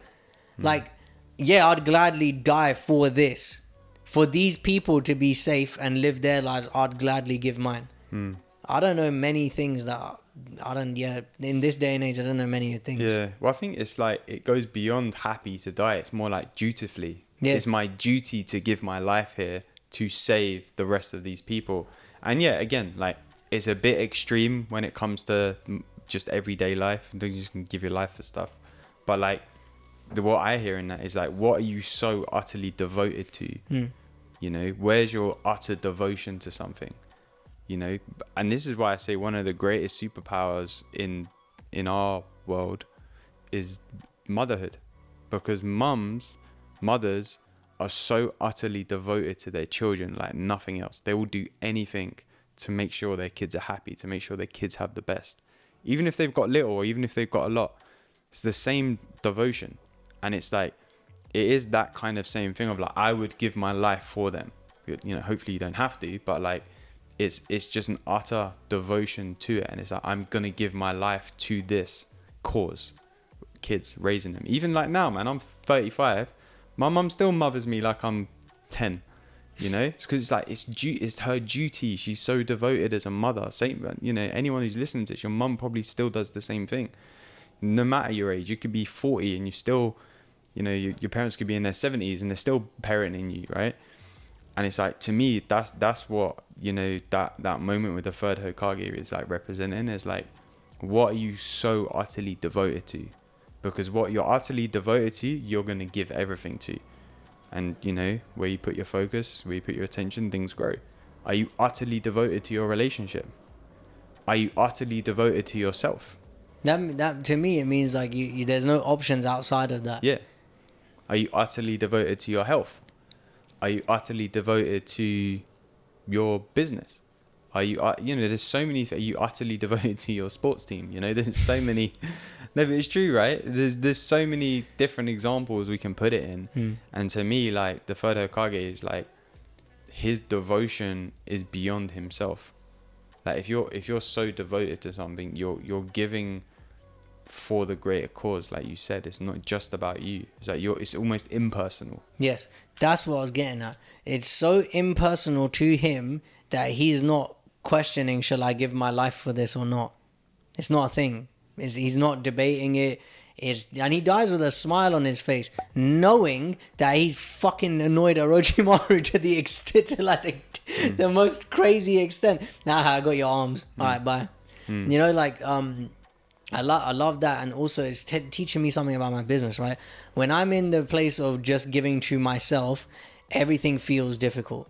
like, yeah, I'd gladly die for this. For these people to be safe and live their lives, I'd gladly give mine. I don't know many things that I don't. Yeah, in this day and age, I don't know many things. Yeah. Well, I think it's like it goes beyond happy to die. It's more like dutifully. Yeah. It's my duty to give my life here to save the rest of these people. And yeah, again, like it's a bit extreme when it comes to just everyday life. You just can give your life for stuff. But like what I hear in that is like, what are you so utterly devoted to? You know, where's your utter devotion to something? You know, and this is why I say one of the greatest superpowers in our world is motherhood, because mothers are so utterly devoted to their children like nothing else. They will do anything to make sure their kids are happy, to make sure their kids have the best, even if they've got little or even if they've got a lot. It's the same devotion. And it's like, it is that kind of same thing of like, I would give my life for them. You know, hopefully you don't have to, but like, it's just an utter devotion to it. And it's like, I'm going to give my life to this cause. Kids, raising them. Even like now, man, I'm 35. My mum still mothers me like I'm 10. You know, it's because it's like, it's her duty. She's so devoted as a mother. Same, you know, anyone who's listening to this, your mum probably still does the same thing. No matter your age, you could be 40 and you still, you know, your parents could be in their 70s and they're still parenting you, right? And it's like, to me, that's what, you know, that moment with the third Hokage is like representing. Is like, what are you so utterly devoted to? Because what you're utterly devoted to, you're going to give everything to. And, you know, where you put your focus, where you put your attention, things grow. Are you utterly devoted to your relationship? Are you utterly devoted to yourself? That to me, it means like you there's no options outside of that. Yeah. Are you utterly devoted to your health? Are you utterly devoted to your business? Are you, you know, there's so many, are you utterly devoted to your sports team? You know, there's so many, no, but it's true, right? There's so many different examples we can put it in. And to me, like, the third Hokage is like, his devotion is beyond himself. Like, if you're so devoted to something, you're giving for the greater cause. Like you said, it's not just about you. It's like it's almost impersonal. Yes, that's what I was getting at. It's so impersonal to him that he's not questioning, shall I give my life for this or not? It's not a thing. He's not debating it. And he dies with a smile on his face, knowing that he's fucking annoyed Orochimaru to the extent, to like the most crazy extent. Nah, I got your arms. All right, bye. You know, like I love that, and also it's teaching me something about my business, right? When I'm in the place of just giving to myself, everything feels difficult.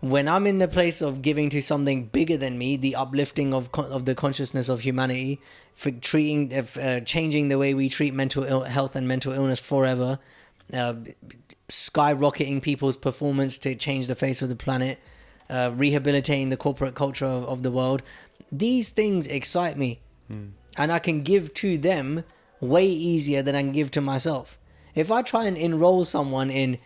When I'm in the place of giving to something bigger than me, the uplifting of the consciousness of humanity, for changing the way we treat mental health and mental illness forever, skyrocketing people's performance to change the face of the planet, rehabilitating the corporate culture of the world, these things excite me. And I can give to them way easier than I can give to myself. If I try and enroll someone in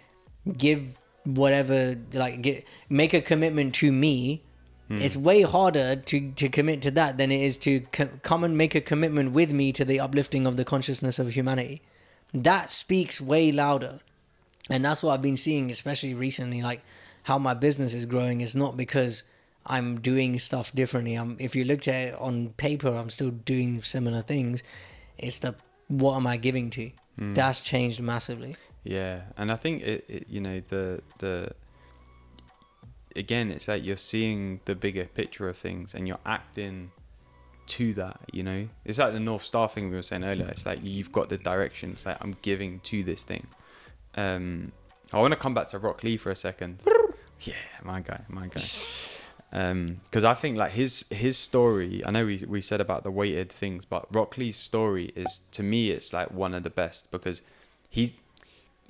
give whatever, like make a commitment to me, it's way harder to commit to that than it is to come and make a commitment with me to the uplifting of the consciousness of humanity. That speaks way louder. And that's what I've been seeing, especially recently, like how my business is growing. It's not because I'm doing stuff differently. If you looked at it on paper, I'm still doing similar things. It's what am I giving to? That's changed massively. Yeah, and I think it you know, the again, it's like you're seeing the bigger picture of things and you're acting to that. You know, it's like the North Star thing we were saying earlier. It's like you've got the direction. It's like, I'm giving to this thing. I want to come back to Rock Lee for a second. Yeah, my guy. Because I think like his story, I know we said about the weighted things, but Rock Lee's story is, to me, it's like one of the best, because he's,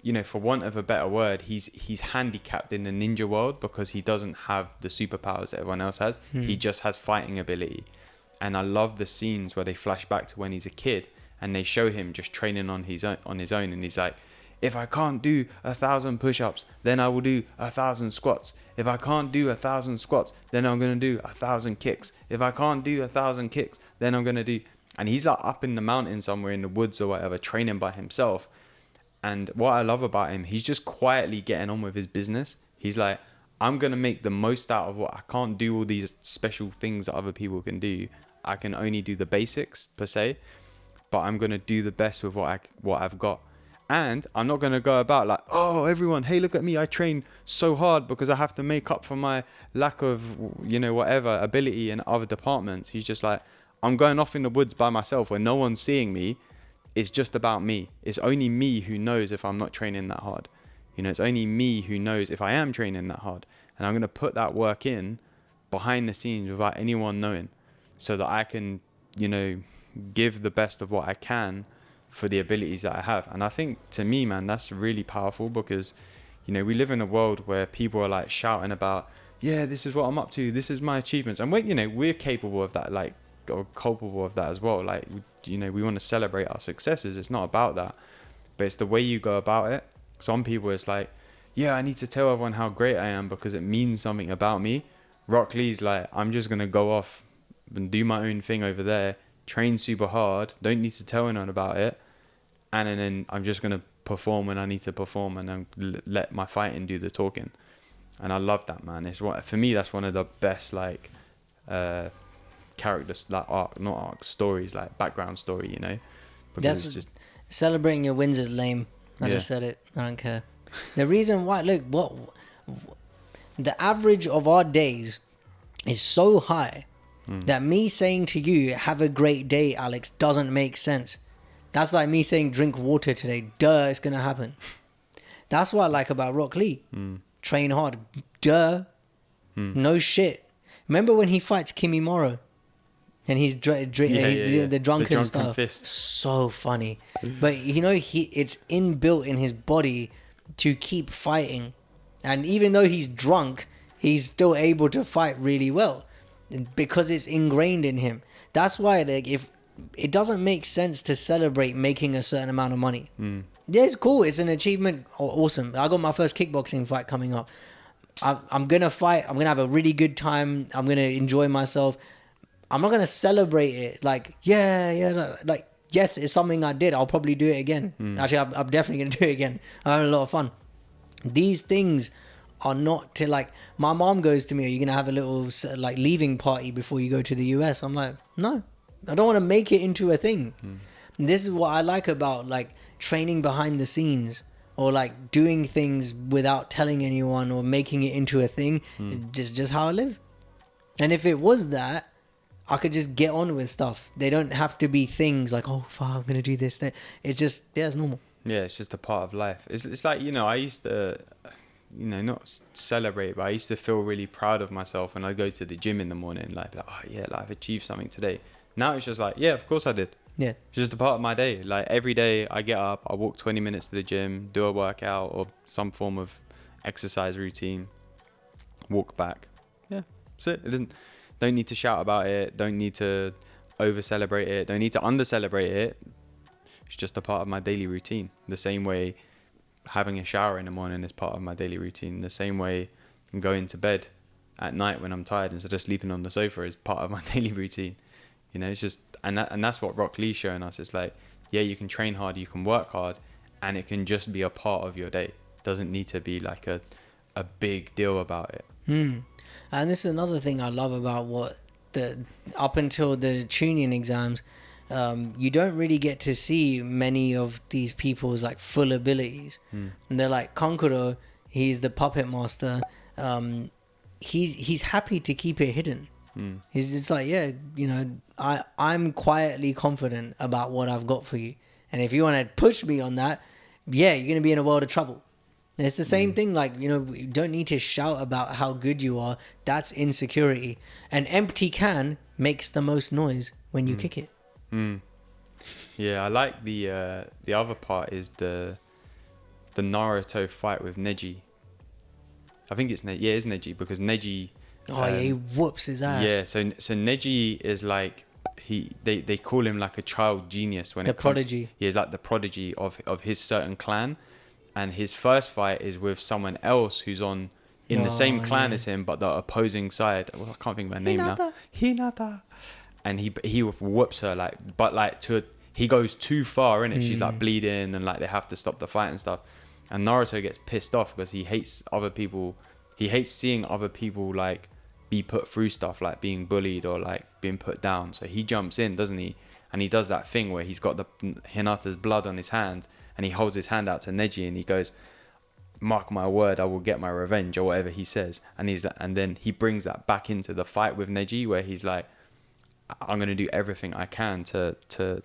you know, for want of a better word, he's handicapped in the ninja world because he doesn't have the superpowers that everyone else has. He just has fighting ability. And I love the scenes where they flash back to when he's a kid and they show him just training on his own, and he's like, if I can't do 1,000 push-ups, then I will do 1,000 squats. If I can't do 1,000 squats, then I'm going to do 1,000 kicks. If I can't do 1,000 kicks, then I'm going to do... And he's like up in the mountain somewhere in the woods or whatever, training by himself. And what I love about him, he's just quietly getting on with his business. He's like, I'm going to make the most out of what I can't do, all these special things that other people can do. I can only do the basics per se, but I'm gonna do the best with what I've got. And I'm not gonna go about like, oh, everyone, hey, look at me, I train so hard because I have to make up for my lack of, whatever ability in other departments. He's just like, I'm going off in the woods by myself where no one's seeing me. It's just about me. It's only me who knows if I'm not training that hard. It's only me who knows if I am training that hard. And I'm gonna put that work in behind the scenes without anyone knowing, so that I can, give the best of what I can for the abilities that I have. And I think, to me, man, that's really powerful, because we live in a world where people are like shouting about, yeah, this is what I'm up to, this is my achievements, and we're capable of that, like, or culpable of that as well. Like, we want to celebrate our successes. It's not about that, but it's the way you go about it. Some people, it's like, yeah, I need to tell everyone how great I am because it means something about me. Rock Lee's like, I'm just gonna go off and do my own thing over there, train super hard, don't need to tell anyone about it, and then I'm just gonna perform when I need to perform, and then let my fighting do the talking. And I love that, man. For me, that's one of the best, like, characters, like stories, like background story, because That's it's just celebrating your wins is lame. I just said it. I don't care. The reason why, look, the average of our days is so high that me saying to you, have a great day, Alex, doesn't make sense. That's like me saying, drink water today. Duh, it's going to happen. That's what I like about Rock Lee. Train hard. Duh. No shit. Remember when he fights Kimimaro? And he's doing the drunken stuff. Fist. So funny. But, it's inbuilt in his body to keep fighting. And even though he's drunk, he's still able to fight really well because it's ingrained in him. That's why, like, if it doesn't make sense to celebrate making a certain amount of money. Yeah, it's cool. It's an achievement. Awesome. I got my first kickboxing fight coming up. I'm going to fight. I'm going to have a really good time. I'm going to enjoy myself. I'm not going to celebrate it like, like, yes, it's something I did. I'll probably do it again. Actually, I'm definitely going to do it again. I had a lot of fun. These things are not to, like, my mom goes to me, are you going to have a little, like, leaving party before you go to the US? I'm like, no, I don't want to make it into a thing. This is what I like about, like, training behind the scenes, or like doing things without telling anyone or making it into a thing. Just how I live. And if it was that, I could just get on with stuff. They don't have to be things like, oh, fuck, I'm going to do this. It's just, it's normal. Yeah, it's just a part of life. It's like, I used to, not celebrate, but I used to feel really proud of myself when I go to the gym in the morning. Like, oh, yeah, like, I've achieved something today. Now it's just like, yeah, of course I did. Yeah. It's just a part of my day. Like, every day I get up, I walk 20 minutes to the gym, do a workout or some form of exercise routine, walk back. Yeah, that's it. Don't need to shout about it. Don't need to over celebrate it. Don't need to under celebrate it. It's just a part of my daily routine. The same way having a shower in the morning is part of my daily routine. The same way going to bed at night when I'm tired instead of sleeping on the sofa is part of my daily routine. It's just, and that's what Rock Lee's showing us. It's like, yeah, you can train hard, you can work hard, and it can just be a part of your day. It doesn't need to be like a big deal about it. And this is another thing I love about up until the Chunin exams, you don't really get to see many of these people's like full abilities. And they're like Kankuro, he's the puppet master. He's happy to keep it hidden. He's just like, yeah, I'm quietly confident about what I've got for you. And if you want to push me on that, yeah, you're going to be in a world of trouble. And it's the same thing, like, you don't need to shout about how good you are. That's insecurity. An empty can makes the most noise when you kick it. Yeah, I like the other part is the Naruto fight with Neji. I think it's Neji. Yeah, it's Neji, because Neji... he whoops his ass. Yeah, so Neji is like, they call him like a child genius when the prodigy. He is like the prodigy of his certain clan, and his first fight is with someone else who's in the same clan as him, but the opposing side. Well, I can't think of her name now. Hinata. And he whoops her, like, but like he goes too far in it. She's like bleeding, and like they have to stop the fight and stuff. And Naruto gets pissed off because he hates other people. He hates seeing other people like be put through stuff like being bullied or like being put down. So he jumps in, doesn't he? And he does that thing where he's got the Hinata's blood on his hand, and he holds his hand out to Neji, and he goes, "Mark my word, I will get my revenge," or whatever he says. And then he brings that back into the fight with Neji, where he's like, "I'm gonna do everything I can to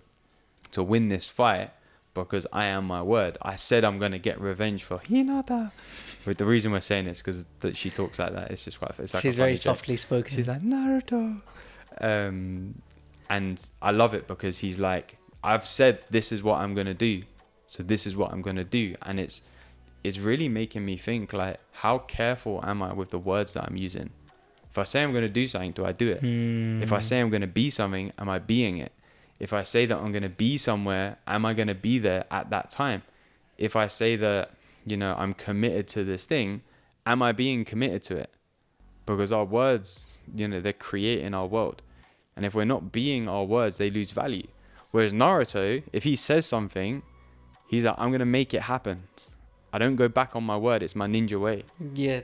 win this fight, because I am my word. I said I'm gonna get revenge for Hinata." But the reason we're saying this because she talks like that. It's just quite. It's like She's very softly spoken. She's like Naruto, and I love it because he's like, "I've said this is what I'm gonna do, so this is what I'm gonna do," and it's really making me think like, how careful am I with the words that I'm using? If I say I'm gonna do something, do I do it? If I say I'm gonna be something, am I being it? If I say that I'm going to be somewhere, am I going to be there at that time? If I say that, I'm committed to this thing, am I being committed to it? Because our words, they're creating our world. And if we're not being our words, they lose value. Whereas Naruto, if he says something, he's like, I'm going to make it happen. I don't go back on my word. It's my ninja way. Yeah,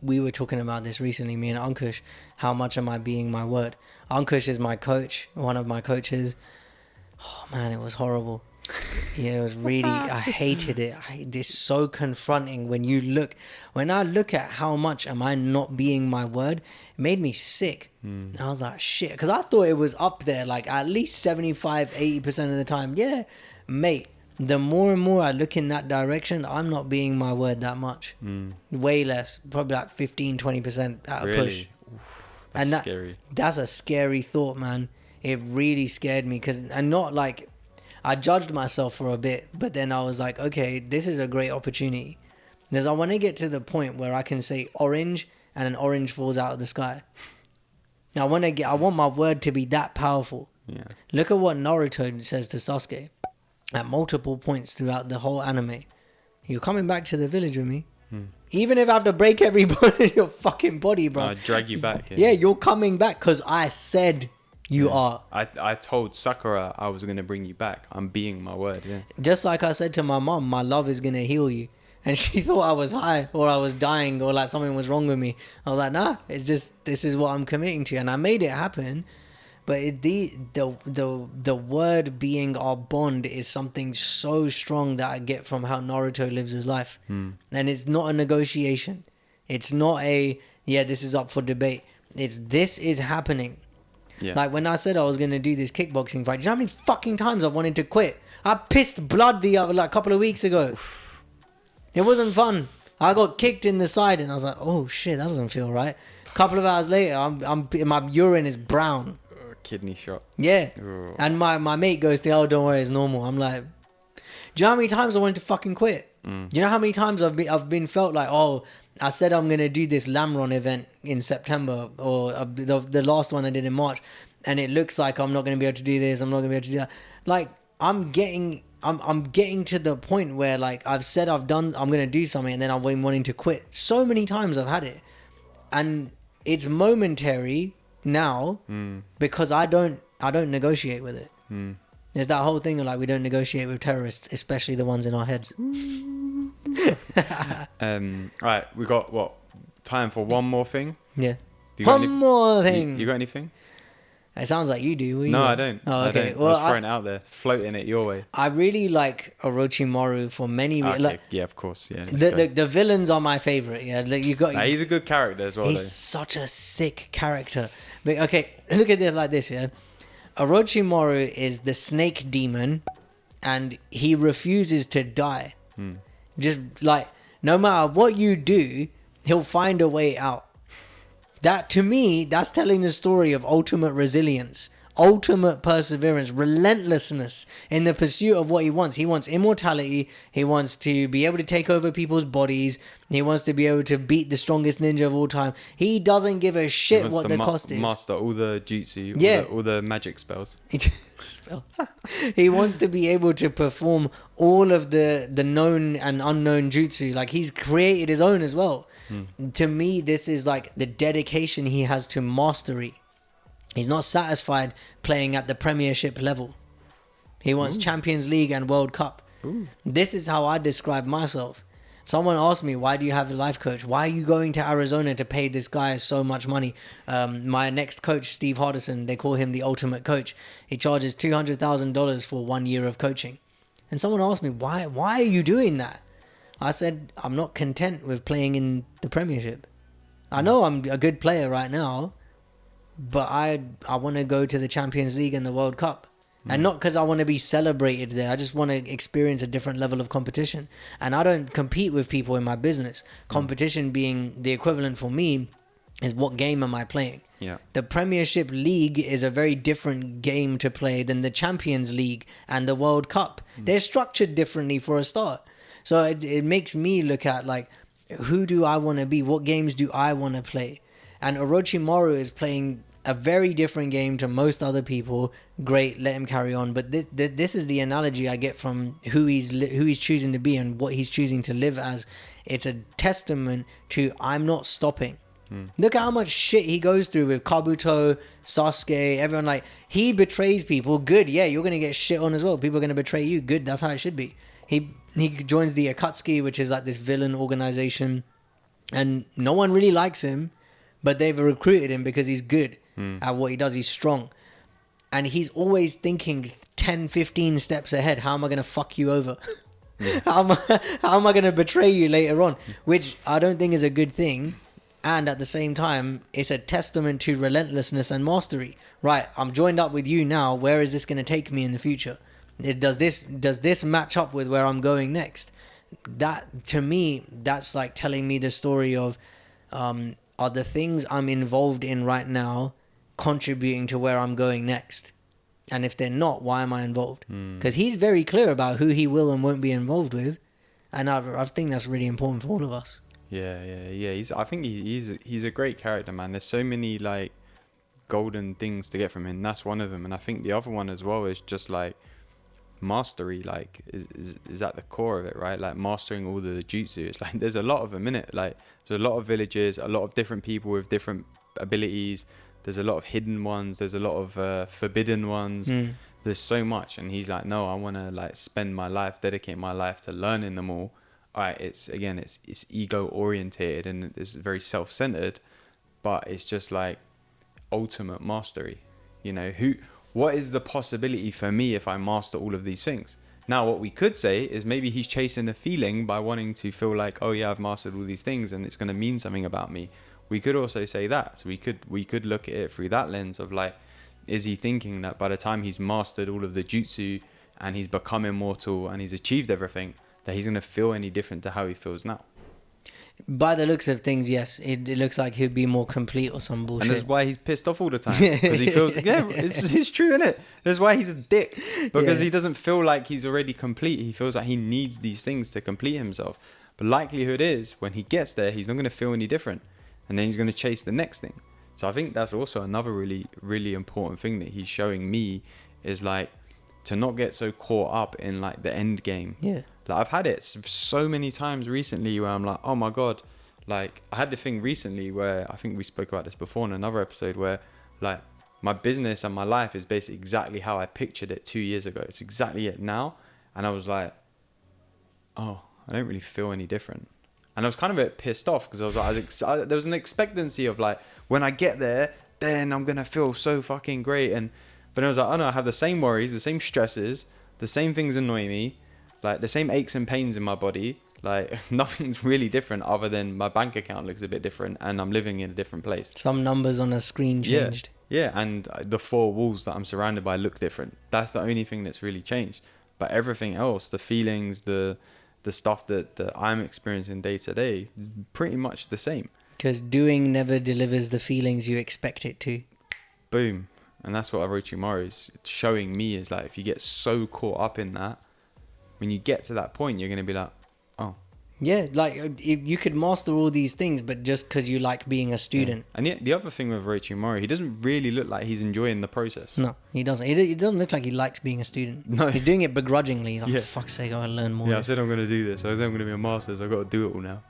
we were talking about this recently, me and Ankush, how much am I being my word? Ankush is my coach, one of my coaches. Oh man, it was horrible. It was really, I hated it. It's so confronting when I look at how much am I not being my word, it made me sick. I was like, shit, because I thought it was up there, like at least 75-80% of the time. Yeah, mate. The more and more I look in that direction, I'm not being my word that much. Way less, probably like 15-20% at a push. That's scary. That's a scary thought, man. It really scared me and not like I judged myself for a bit, but then I was like, okay, this is a great opportunity. Because I want to get to the point where I can say orange and an orange falls out of the sky. I want my word to be that powerful. Yeah. Look at what Naruto says to Sasuke at multiple points throughout the whole anime. You're coming back to the village with me. Even if I have to break every bone in your fucking body, bro. I'll drag you back. Yeah, you're coming back because I said you are. I told Sakura I was going to bring you back. I'm being my word, yeah. Just like I said to my mom, my love is going to heal you. And she thought I was high or I was dying or like something was wrong with me. I was like, nah, it's just, this is what I'm committing to. And I made it happen. But the word being our bond is something so strong that I get from how Naruto lives his life. And it's not a negotiation. It's not this is up for debate. This is happening. Yeah. Like when I said I was going to do this kickboxing fight, do you know how many fucking times I've wanted to quit? I pissed blood a couple of weeks ago. It wasn't fun. I got kicked in the side and I was like, oh shit, that doesn't feel right. A couple of hours later, my urine is brown. Kidney shot. Yeah. Ugh. And my mate goes to, oh, don't worry, it's normal. I'm like, do you know how many times I wanted to fucking quit? Do you know how many times I've been felt like, oh, I said I'm going to do this Lamron event in September or the last one I did in March, and it looks like I'm not going to be able to do this, I'm not going to be able to do that. Like, I'm getting to the point where like I've said I'm going to do something and then I've been wanting to quit. So many times I've had it. And it's momentary now because I don't negotiate with it. There's that whole thing of like we don't negotiate with terrorists, especially the ones in our heads. Right, we got what time for one more thing? Yeah. One more thing. You got anything? It sounds like you do. No, I don't. Oh, okay. I don't. Well, I was throwing it out there, floating it your way. I really like Orochimaru for many reasons. Okay, Like, yeah, of course. Yeah. the villains are my favorite. Yeah, like you got. He's a good character as well. He's such a sick character. But okay, look at this like this. Yeah, Orochimaru is the snake demon, and he refuses to die. Just like no matter what you do, he'll find a way out. That to me, that's telling the story of ultimate resilience, ultimate perseverance, relentlessness in the pursuit of what he wants. He wants immortality. He wants to be able to take over people's bodies. He wants to be able to beat the strongest ninja of all time. He doesn't give a shit what the cost is. Master all the jutsu, all the magic spells. He wants to be able to perform all of the known and unknown jutsu. Like he's created his own as well. To me, this is like the dedication he has to mastery. He's not satisfied playing at the Premiership level. He wants Champions League and World Cup. This is how I describe myself. Someone asked me, why do you have a life coach? Why are you going to Arizona to pay this guy so much money? My next coach, Steve Hardison, they call him the ultimate coach. He charges $200,000 for 1 year of coaching. And someone asked me, why are you doing that? I said, I'm not content with playing in the Premiership. I know I'm a good player right now, but I want to go to the Champions League and the World Cup. And not because I want to be celebrated there. I just want to experience a different level of competition. And I don't compete with people in my business. Competition being the equivalent for me is what game am I playing? Yeah. The Premiership League is a very different game to play than the Champions League and the World Cup. They're structured differently for a start. So it makes me look at, like, who do I want to be? What games do I want to play? And Orochimaru is playing a very different game to most other people. Great, let him carry on. But this is the analogy I get from who he's choosing to be and what he's choosing to live as. It's a testament to I'm not stopping. Look at how much shit he goes through with Kabuto, Sasuke, everyone. Like, he betrays people. Good, yeah, you're gonna get shit on as well. People are gonna betray you. Good, that's how it should be. He joins the Akatsuki, which is like this villain organization, and no one really likes him, but they've recruited him because he's good at what he does. He's strong. And he's always thinking 10, 15 steps ahead. How am I going to fuck you over? How am I going to betray you later on? Which I don't think is a good thing. And at the same time, it's a testament to relentlessness and mastery. Right, I'm joined up with you now. Where is this going to take me in the future? Does this match up with where I'm going next? That, to me, that's like telling me the story of, are the things I'm involved in right now contributing to where I'm going next? And if they're not, why am I involved? Because he's very clear about who he will and won't be involved with. And I think that's really important for all of us. Yeah. I think he's a great character, man. There's so many, like, golden things to get from him. That's one of them. And I think the other one as well is just, like, mastery, like, is at the core of it, right? Like, mastering all the jutsu. It's like there's a lot of them in it. Like, there's a lot of villages, a lot of different people with different abilities. There's a lot of hidden ones. There's a lot of forbidden ones. There's so much. And he's like, no, I want to, like, spend my life, dedicate my life to learning them all. All right, it's ego orientated and it's very self-centered, but it's just like ultimate mastery. You know, what is the possibility for me if I master all of these things? Now, what we could say is maybe he's chasing a feeling by wanting to feel like, oh yeah, I've mastered all these things and it's going to mean something about me. We could also say that. So we could look at it through that lens of, like, is he thinking that by the time he's mastered all of the jutsu and he's become immortal and he's achieved everything, that he's going to feel any different to how he feels now? By the looks of things, yes. It looks like he'd be more complete or some bullshit. And that's why he's pissed off all the time. Because he feels, it's true, isn't it? That's why he's a dick. Because he doesn't feel like he's already complete. He feels like he needs these things to complete himself. But likelihood is, when he gets there, he's not going to feel any different. And then he's going to chase the next thing. So I think that's also another really, really important thing that he's showing me is, like, to not get so caught up in, like, the end game. Yeah. Like, I've had it so many times recently where I'm like, oh my God. Like, I had the thing recently where I think we spoke about this before in another episode where, like, my business and my life is basically exactly how I pictured it 2 years ago. It's exactly it now. And I was like, oh, I don't really feel any different. And I was kind of a bit pissed off because I was like, there was an expectancy of, like, when I get there, then I'm going to feel so fucking great. But I was like, oh no, I have the same worries, the same stresses, the same things annoy me, like the same aches and pains in my body. Like, nothing's really different other than my bank account looks a bit different and I'm living in a different place. Some numbers on a screen changed. Yeah, and the four walls that I'm surrounded by look different. That's the only thing that's really changed. But everything else, the feelings, the stuff that I'm experiencing day to day, is pretty much the same. Because doing never delivers the feelings you expect it to. Boom. And that's what Orochimaru is showing me, is like, if you get so caught up in that, when you get to that point, you're going to be like, oh. Yeah, like, if you could master all these things, but just because you like being a student. Yeah. And yet, the other thing with Orochimaru, he doesn't really look like he's enjoying the process. No, he doesn't. He doesn't look like he likes being a student. No. He's doing it begrudgingly. He's like, for fuck's sake, I gotta learn more. Yeah, I said I'm going to do this. I said I'm going to be a master, so I've got to do it all now.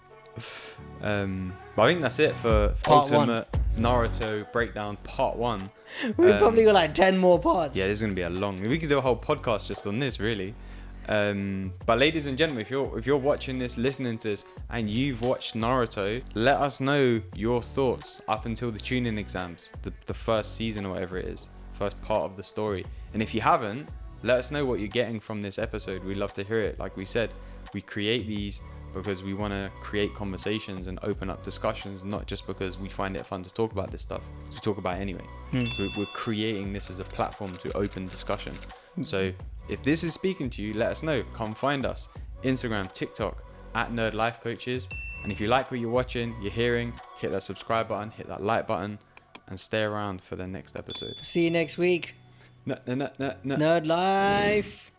But I think that's it for Part Ultimate Naruto Breakdown Part 1. We've probably got like 10 more parts. Yeah, this is going to be a long... We could do a whole podcast just on this, really. But ladies and gentlemen, if you're watching this, listening to this, and you've watched Naruto, let us know your thoughts up until the Chunin exams, the first season or whatever it is, first part of the story. And if you haven't, let us know what you're getting from this episode. We'd love to hear it. Like we said, we create these because we want to create conversations and open up discussions, not just because we find it fun to talk about this stuff. We talk about it anyway. So we're creating this as a platform to open discussion. So if this is speaking to you, let us know. Come find us. Instagram, TikTok, @Nerd Life Coaches. And if you like what you're watching, you're hearing, hit that subscribe button, hit that like button, and stay around for the next episode. See you next week. Nerd Nerd Life.